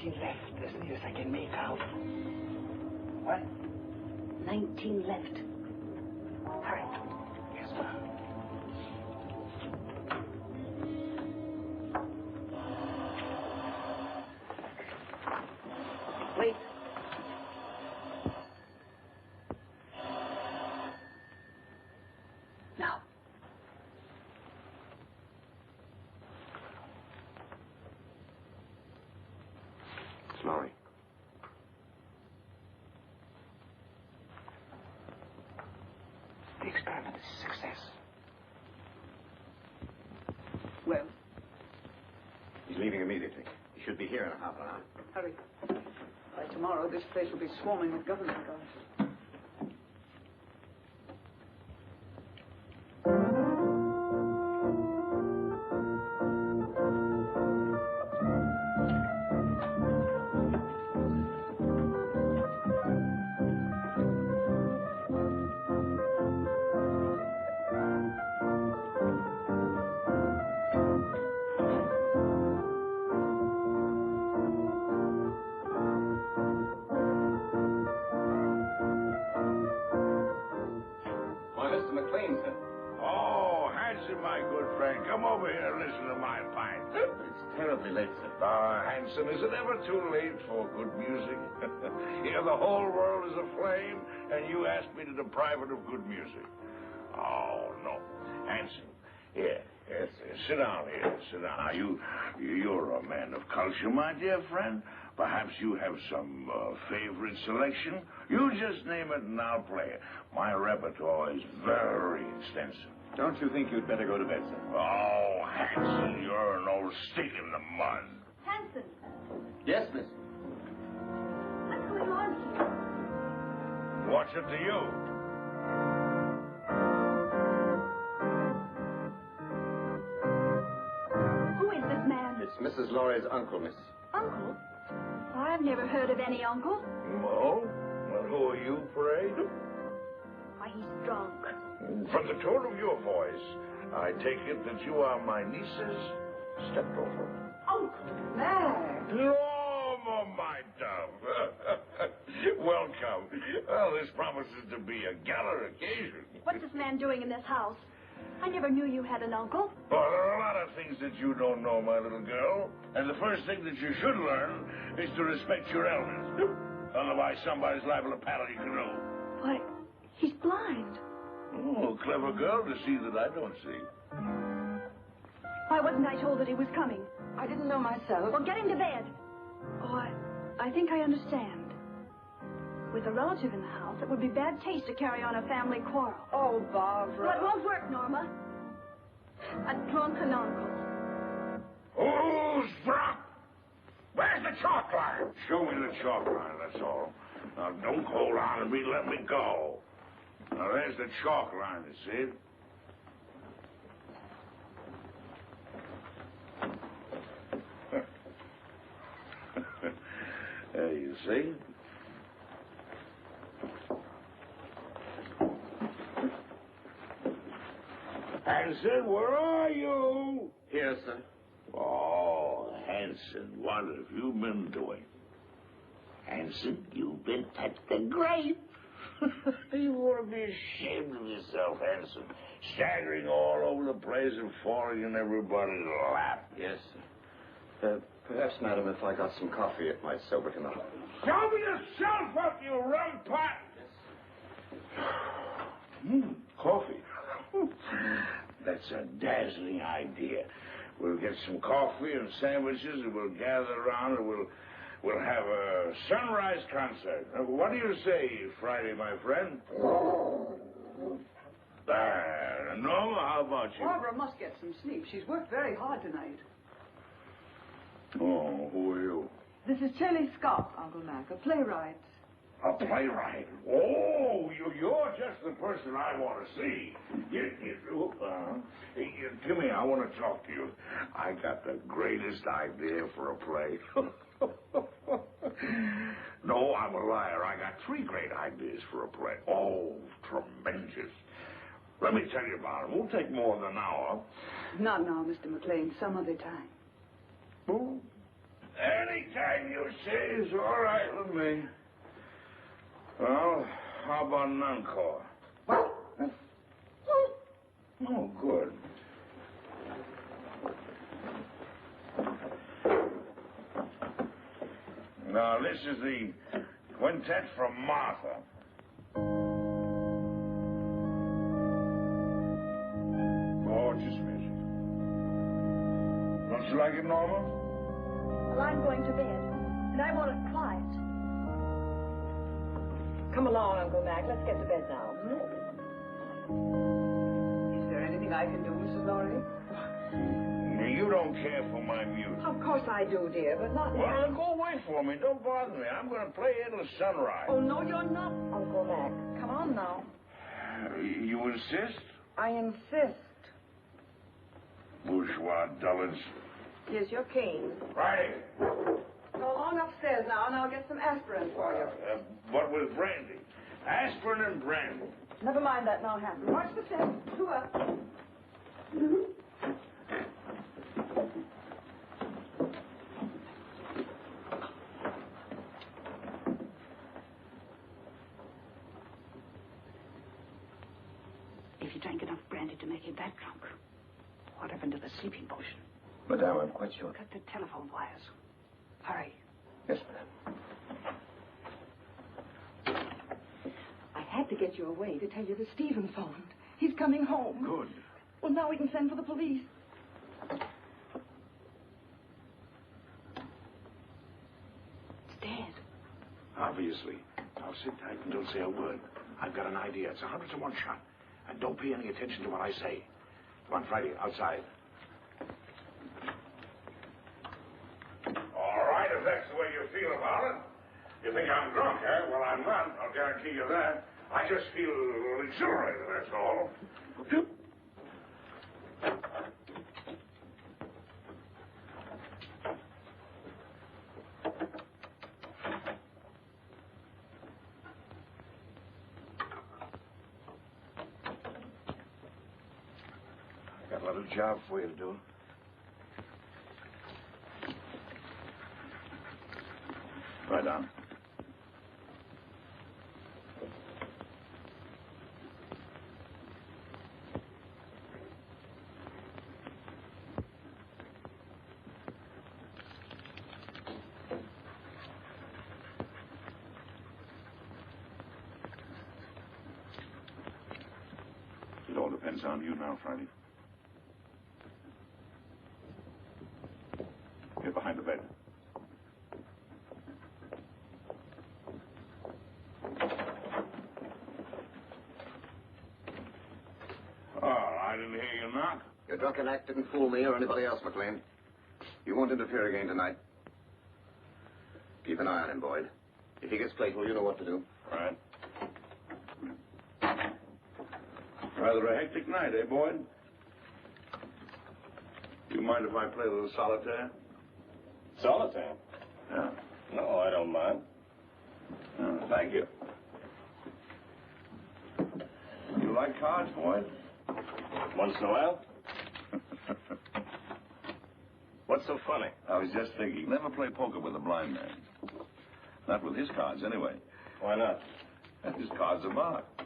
Left, as near as I can make out. What? 19 left. Hurry. Yes, ma'am. Wait. Now. Lawry. The experiment is a success. Well, He's leaving immediately. He should be here in a half an hour. hurry. By tomorrow, this place will be swarming with government guards. Mr. MacLain, sir. Oh, Hanson, my good friend, come over here and listen to my pipe. It's terribly late, sir. Hanson, is it ever too late for good music? Here the whole world is aflame, and you ask me to deprive it of good music. Oh, no. Hanson, here, sit down here, sit down. Now, you're a man of culture, my dear friend. Perhaps you have some favorite selection. You just name it and I'll play it. My repertoire is very extensive. Don't you think you'd better go to bed, sir? Oh, Hanson, you're an old stick in the mud. Hanson, Yes, miss. what's going on here? What's it to you? Who is this man? It's Mrs. Lawry's uncle, miss. Uncle? I've never heard of any uncle. Oh? Well, who are you, pray? Why, he's drunk. From the tone of your voice, I take it that you are my niece's stepdaughter. Uncle Mac. Norma, my dove. Welcome. Well, this promises to be a gala occasion. What's this man doing in this house? I never knew you had an uncle. Well, there are a lot of things that you don't know, my little girl. And the first thing that you should learn is to respect your elders. Otherwise, somebody's liable to paddle your canoe. Why, he's blind. Oh, clever girl to see that I don't see. Why wasn't I told that he was coming? I didn't know myself. Well, get him to bed. Oh, I think I understand. With a relative in the house, it would be bad taste to carry on a family quarrel. Oh, Barbara. Well, it won't work, Norma. A drunken uncle. Who's drunk? Where's the chalk line? Show me the chalk line, that's all. Now, don't hold on to me, let me go. Now, there's the chalk line, you see it? There you see. Hanson, where are you? Here, sir. Oh, Hanson, what have you been doing? Hanson, you've been at the grave. You ought to be ashamed of yourself, Hanson. Staggering all over the place and falling in everybody's lap. Yes, sir. Perhaps, madam, if I got some coffee, it might sober him up. Sober yourself up, you rum pot! Coffee. That's a dazzling idea. We'll get some coffee and sandwiches, and we'll gather around, and we'll have a sunrise concert. What do you say, Friday, my friend? Norma, how about you? Barbara must get some sleep. She's worked very hard tonight. Oh, who are you? This is Shelley Scott, Uncle Mac, a playwright. A playwright? Oh, you're just the person I want to see. Come here, I want to talk to you. I got the greatest idea for a play. No, I'm a liar. I got 3 great ideas for a play. Oh, tremendous. Let me tell you about it. Won't take more than an hour. Not now, Mr. MacLain. Some other time. Oh, anytime you say is all right with me. Well, how about an encore? Oh, good. Now, this is the quintet from Martha. Gorgeous music. Don't you like it, Norma? Well, I'm going to bed, and I want it quiet. Come along, Uncle Mac. Let's get to bed now. Is there anything I can do, Mrs. Lawry? You don't care for my music. Of course I do, dear, but not Well, now. then go away for me. Don't bother me. I'm going to play Endless Sunrise. Oh, no, you're not, Uncle Mac. Come on now. You insist? I insist. Bourgeois dullards. Here's your cane. Right. Go along upstairs now, and I'll get some aspirin for you. But with brandy. Aspirin and brandy. Never mind that now, Hanson. Watch the step. 2 up. If he drank enough brandy to make him that drunk, what happened to the sleeping potion? Madame, I'm quite sure. Cut the telephone wires. Hurry. Yes, madame. I had to get you away to tell you that Stephen phoned. He's coming home. Good. Well, now we can send for the police. It's dead. Obviously. Now sit tight and don't say a word. I've got an idea. It's 100 to 1 shot. And don't pay any attention to what I say. Come on, Friday, outside. All right, if that's the way you feel about it. You think I'm drunk, eh? Well, I'm not. I'll guarantee you that. I just feel exhilarated, that's all. Got a little job for you to do. Right down. It all depends on you now, Friday. Get behind the bed. Oh, I didn't hear you knock. Your drunken act didn't fool me or anybody else, MacLain. You won't interfere again tonight. Keep an eye on him, Boyd. If he gets playful, you know what to do. Right. Rather a hectic night, eh, Boyd? You mind if I play a little solitaire? Solitaire? Yeah. No, I don't mind. Oh, thank you. You like cards, Boyd? Once in a while? What's so funny? I was just thinking, never play poker with a blind man. Not with his cards, anyway. Why not? His cards are marked.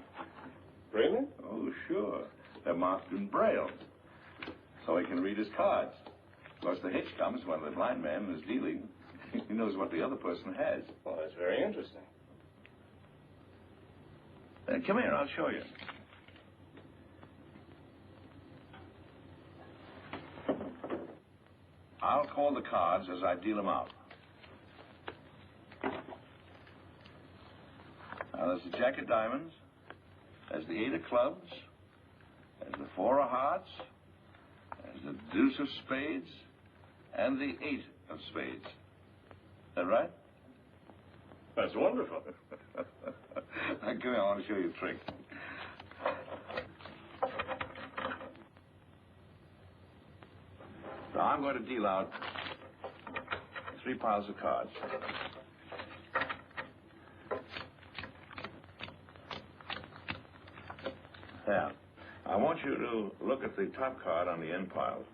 Really? Oh, sure. They're marked in Braille. So he can read his cards. Of course, the hitch comes when the blind man is dealing. He knows what the other person has. Well, that's very interesting. Come here, I'll show you. I'll call the cards as I deal them out. Now, there's the Jack of Diamonds, there's the 8 of Clubs, there's the 4 of Hearts, there's the Deuce of Spades, and the 8 of Spades. Is that right? That's wonderful. Now, come here, I want to show you a trick. So I'm going to deal out 3 piles of cards. Now, I want you to look at the top card on the end pile.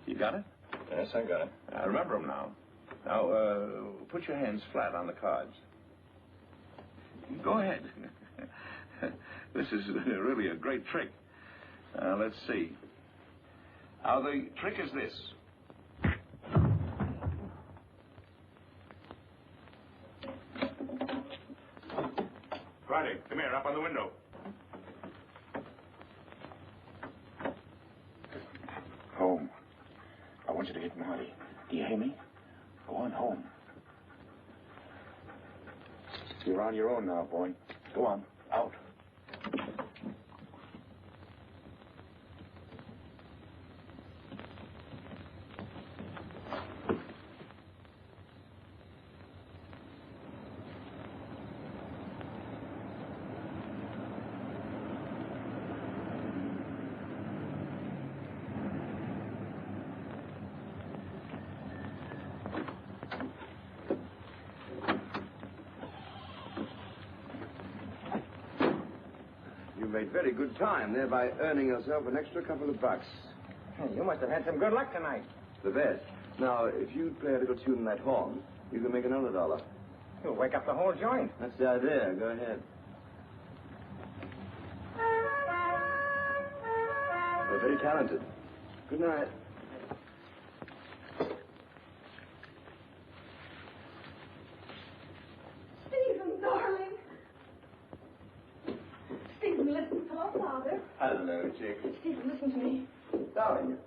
You got it? Yes, I got it. Remember them now. Now, put your hands flat on the cards. Go ahead. This is really a great trick. Let's see. Now, the trick is this. Friday, come here, up on the window. Home. I want you to hit Marty. Do you hear me? Go on home. You're on your own now, boy. Go on. Out. Made very good time, thereby earning yourself an extra couple of bucks. You must have had some good luck tonight. The best. Now, if you play a little tune in that horn, you can make another $1. You'll wake up the whole joint. That's the idea. Go ahead. very talented. Good night. Stephen, darling. Stephen, listen. Hello, Father. Hello, Chick. Stephen, listen to me. Darling,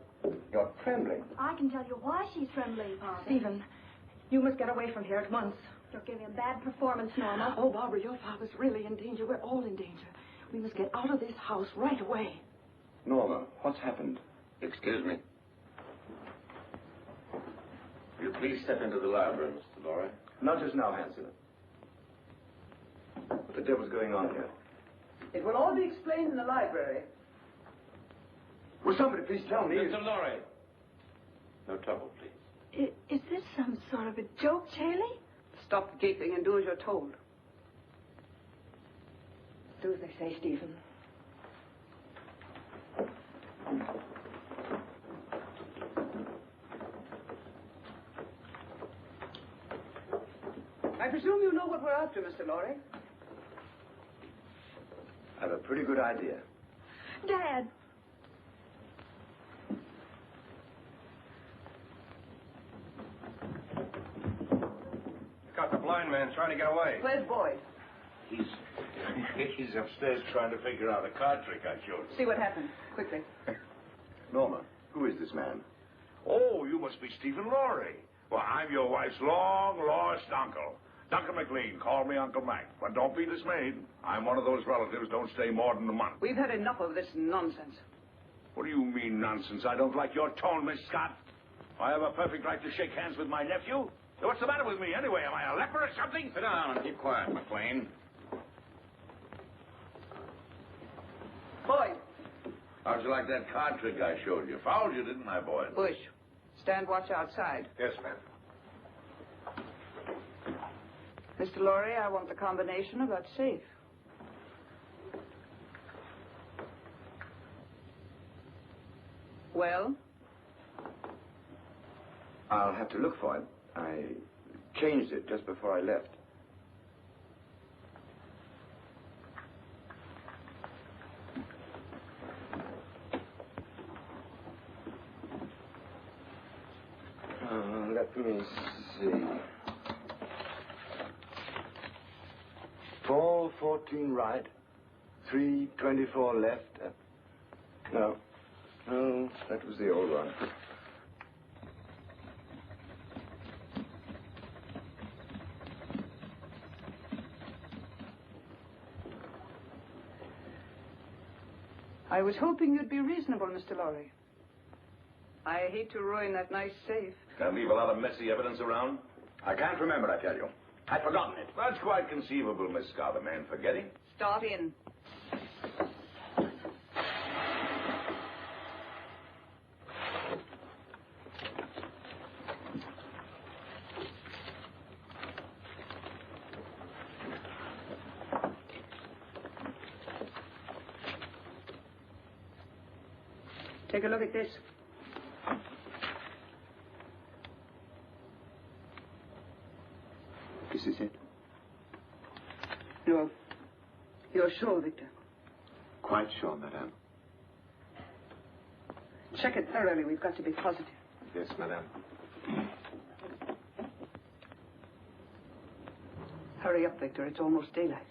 you're trembling. I can tell you why she's trembling, Father. Stephen, you must get away from here at once. You're giving a bad performance, Norma. Oh, Barbara, your father's really in danger. We're all in danger. We must get out of this house right away. Norma, what's happened? Excuse me. Will you please step into the library, Mr. Lawry? Not just now, Hanson. What the devil's going on here? It will all be explained in the library. Will somebody please tell me? Mr. Lawry. No trouble, please. Is this some sort of a joke, Charlie? Stop gaping and do as you're told. Do as they say, Stephen. I presume you know what we're after, Mr. Lawry. I have a pretty good idea. Dad. Got the blind man trying to get away. Where's Boyd? He's upstairs trying to figure out a card trick I showed him. See what happened. Quickly. Norma, who is this man? Oh, you must be Stephen Lawry. Well, I'm your wife's long-lost uncle. Duncan MacLain. Call me Uncle Mac. But don't be dismayed. I'm one of those relatives don't stay more than a month. We've had enough of this nonsense. What do you mean, nonsense? I don't like your tone, Miss Scott. I have a perfect right to shake hands with my nephew. What's the matter with me, anyway? Am I a leper or something? Sit down and keep quiet, MacLain. Boyd. How'd you like that card trick I showed you? Fouled you, didn't I, Boyd? Bush. Stand watch outside. Yes, ma'am. Mr. Lawry, I want the combination of that safe. Well? I'll have to look for it. I changed it just before I left. Let me see. 414 right, 324 left. No, that was the old one. I was hoping you'd be reasonable, Mr. Lawry. I hate to ruin that nice safe. Can I leave a lot of messy evidence around? I can't remember, I tell you. I've forgotten it. That's quite conceivable, Miss Scott, a man forgetting. Start in. Take a look at this. This is it? You're sure, Victor? Quite sure, madame. Check it thoroughly. We've got to be positive. Yes, madame. Hurry up, Victor. It's almost daylight.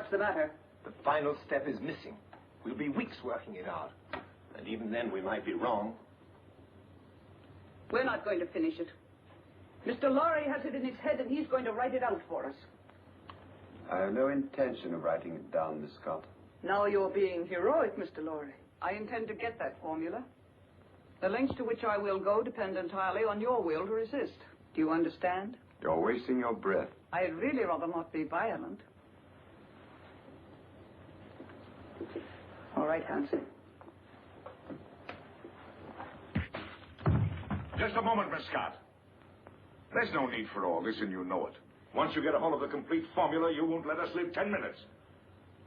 What's the matter? The final step is missing. We'll be weeks working it out. And even then, we might be wrong. We're not going to finish it. Mr. Lawry has it in his head, and he's going to write it out for us. I have no intention of writing it down, Miss Scott. Now you're being heroic, Mr. Lawry. I intend to get that formula. The lengths to which I will go depend entirely on your will to resist. Do you understand? You're wasting your breath. I'd really rather not be violent. All right, Hanson. Just a moment, Miss Scott. There's no need for all this, and you know it. Once you get a hold of the complete formula, you won't let us live 10 minutes.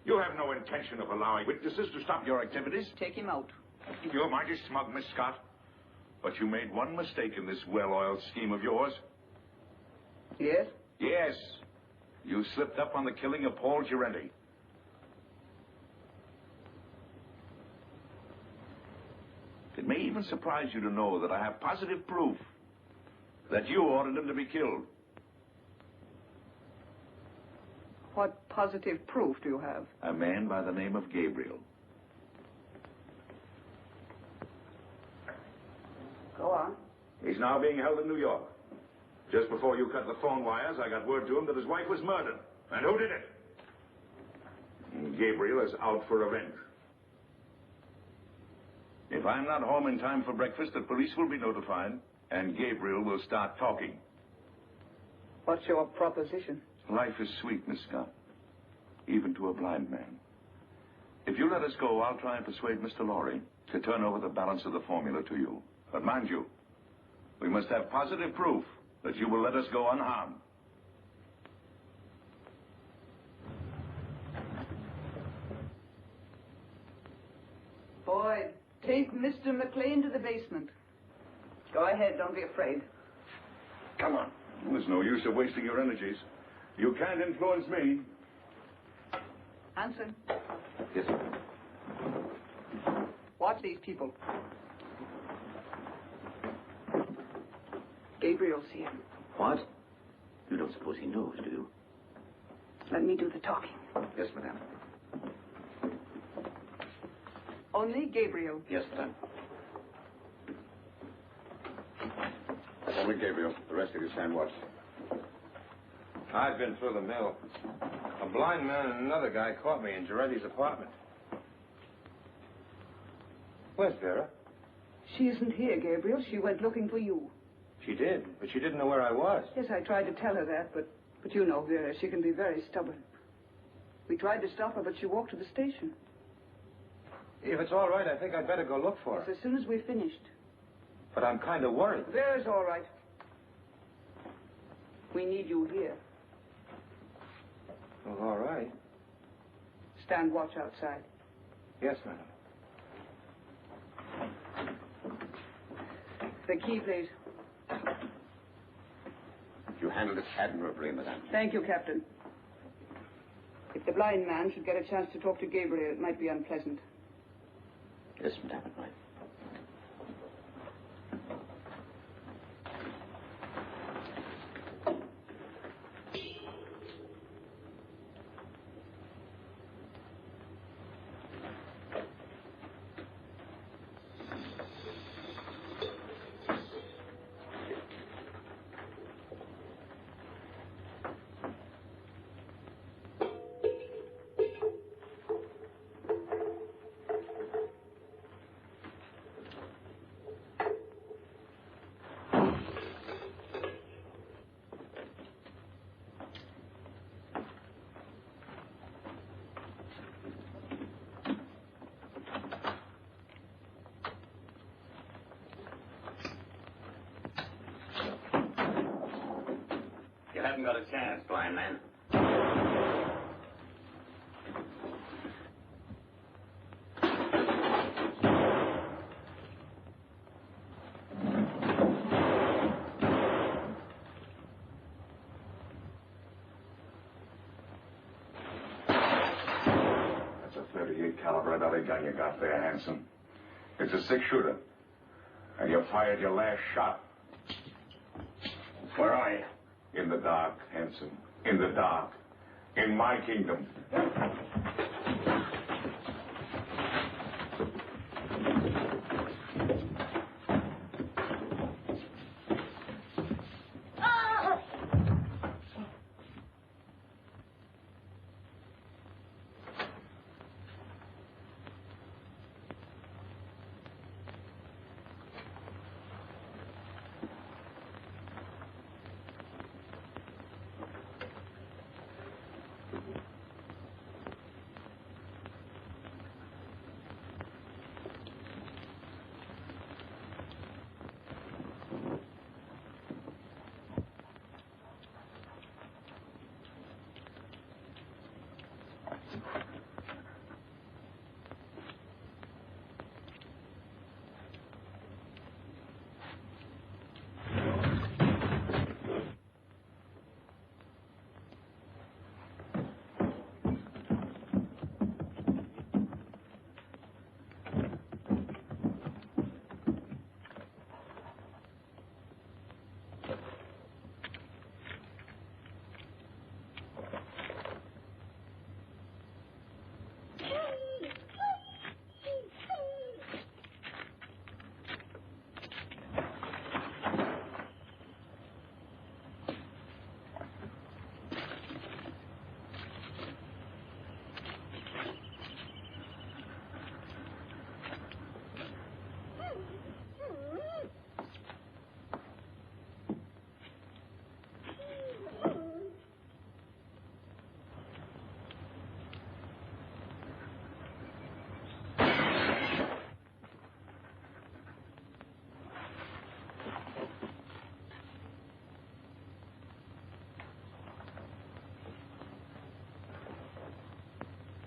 You have no intention of allowing witnesses to stop your activities. Take him out. You're mighty smug, Miss Scott. But you made one mistake in this well-oiled scheme of yours. Yes? Yes. You slipped up on the killing of Paul Gerente. It may even surprise you to know that I have positive proof that you ordered him to be killed. What positive proof do you have? A man by the name of Gabriel. Go on. He's now being held in New York. Just before you cut the phone wires, I got word to him that his wife was murdered. And who did it? And Gabriel is out for revenge. If I'm not home in time for breakfast, the police will be notified, and Gabriel will start talking. What's your proposition? Life is sweet, Miss Scott, even to a blind man. If you let us go, I'll try and persuade Mr. Lawry to turn over the balance of the formula to you. But mind you, we must have positive proof that you will let us go unharmed. Boyd, take Mr. MacLain to the basement. Go ahead, don't be afraid. Come on. There's no use of wasting your energies. You can't influence me. Hanson. Yes, sir. Watch these people. Gabriel's here. What? You don't suppose he knows, do you? Let me do the talking. Yes, madame. Only Gabriel. Yes, madame. Only Gabriel. The rest of you stand watch. I've been through the mill. A blind man and another guy caught me in Gerente's apartment. Where's Vera? She isn't here, Gabriel. She went looking for you. She did, but she didn't know where I was. Yes, I tried to tell her that, but you know Vera. She can be very stubborn. We tried to stop her, but she walked to the station. If it's all right, I think I'd better go look for her. Yes, as soon as we finished. But I'm kind of worried. Vera's all right. We need you here. Well, all right. Stand watch outside. Yes, madam. The key, please. You handled it admirably, madame. Thank you, Captain. If the blind man should get a chance to talk to Gabriel, it might be unpleasant. Yes, madame, it might. You haven't got a chance, blind man. That's a .38 caliber dolly gun you got there, Hanson. It's a 6-shooter. And you fired your last shot. Where are you? In the dark, Hanson. In the dark. in my kingdom.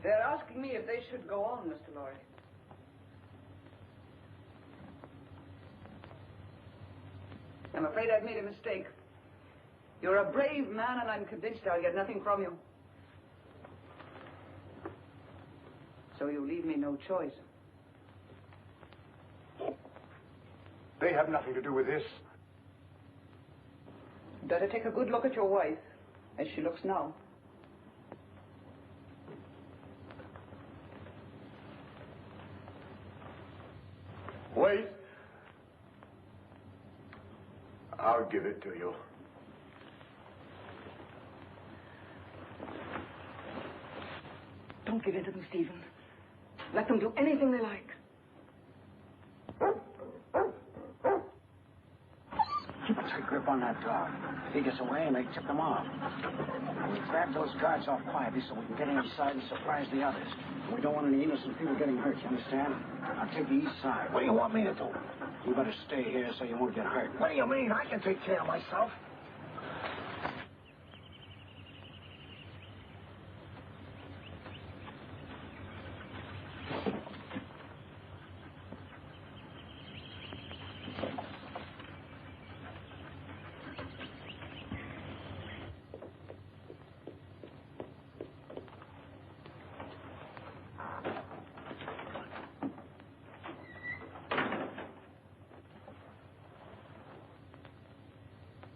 They're asking me if they should go on, Mr. Lawry. I'm afraid I've made a mistake. You're a brave man, and I'm convinced I'll get nothing from you. So you leave me no choice. They have nothing to do with this. Better take a good look at your wife, as she looks now. Wait. I'll give it to you. Don't give in to them, Stephen. Let them do anything they like. Keep a tight grip on that dog. If he gets away, and they tip them off. We grab those guards off quietly so we can get inside and surprise the others. We don't want any innocent people getting hurt, you understand? I'll take the east side. What do you want me to do? You better stay here so you won't get hurt. What do you mean? I can take care of myself.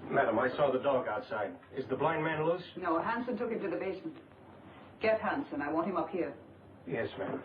Madam, I saw the dog outside. Is the blind man loose? No, Hanson took him to the basement. Get Hanson. I want him up here. Yes, ma'am.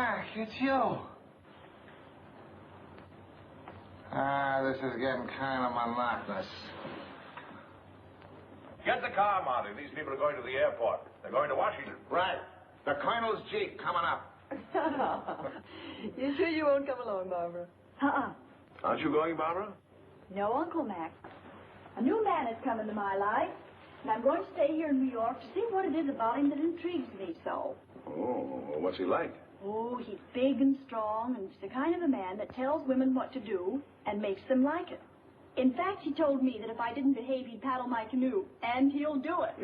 Mac, it's you. This is getting kind of monotonous. Get the car, Marty. These people are going to the airport. They're going to Washington. Right. The Colonel's Jeep coming up. You sure you won't come along, Barbara? Aren't you going, Barbara? No, Uncle Mac. A new man has come into my life, and I'm going to stay here in New York to see what it is about him that intrigues me so. Oh, well, what's he like? Oh, he's big and strong, and he's the kind of a man that tells women what to do and makes them like it. In fact, he told me that if I didn't behave, he'd paddle my canoe, and he'll do it.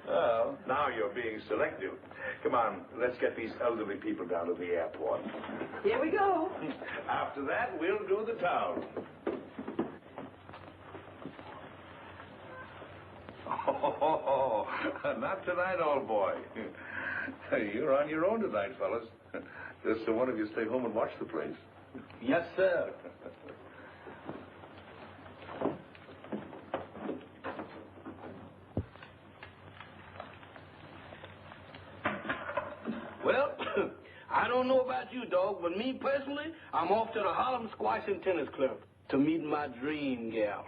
Well, now you're being selective. Come on, let's get these elderly people down to the airport. Here we go. After that, we'll do the town. Oh, not tonight, old boy. You're on your own tonight, fellas. Just so one of you stay home and watch the place. Yes, sir. Well, I don't know about you, dog, but me personally, I'm off to the Harlem Squash and Tennis Club to meet my dream gal.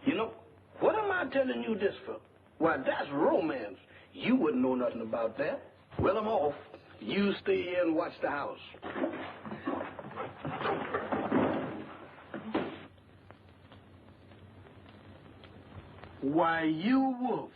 You know, what am I telling you this for? Why, that's romance. You wouldn't know nothing about that. Well, I'm off. You stay here and watch the house. Why, you wolf.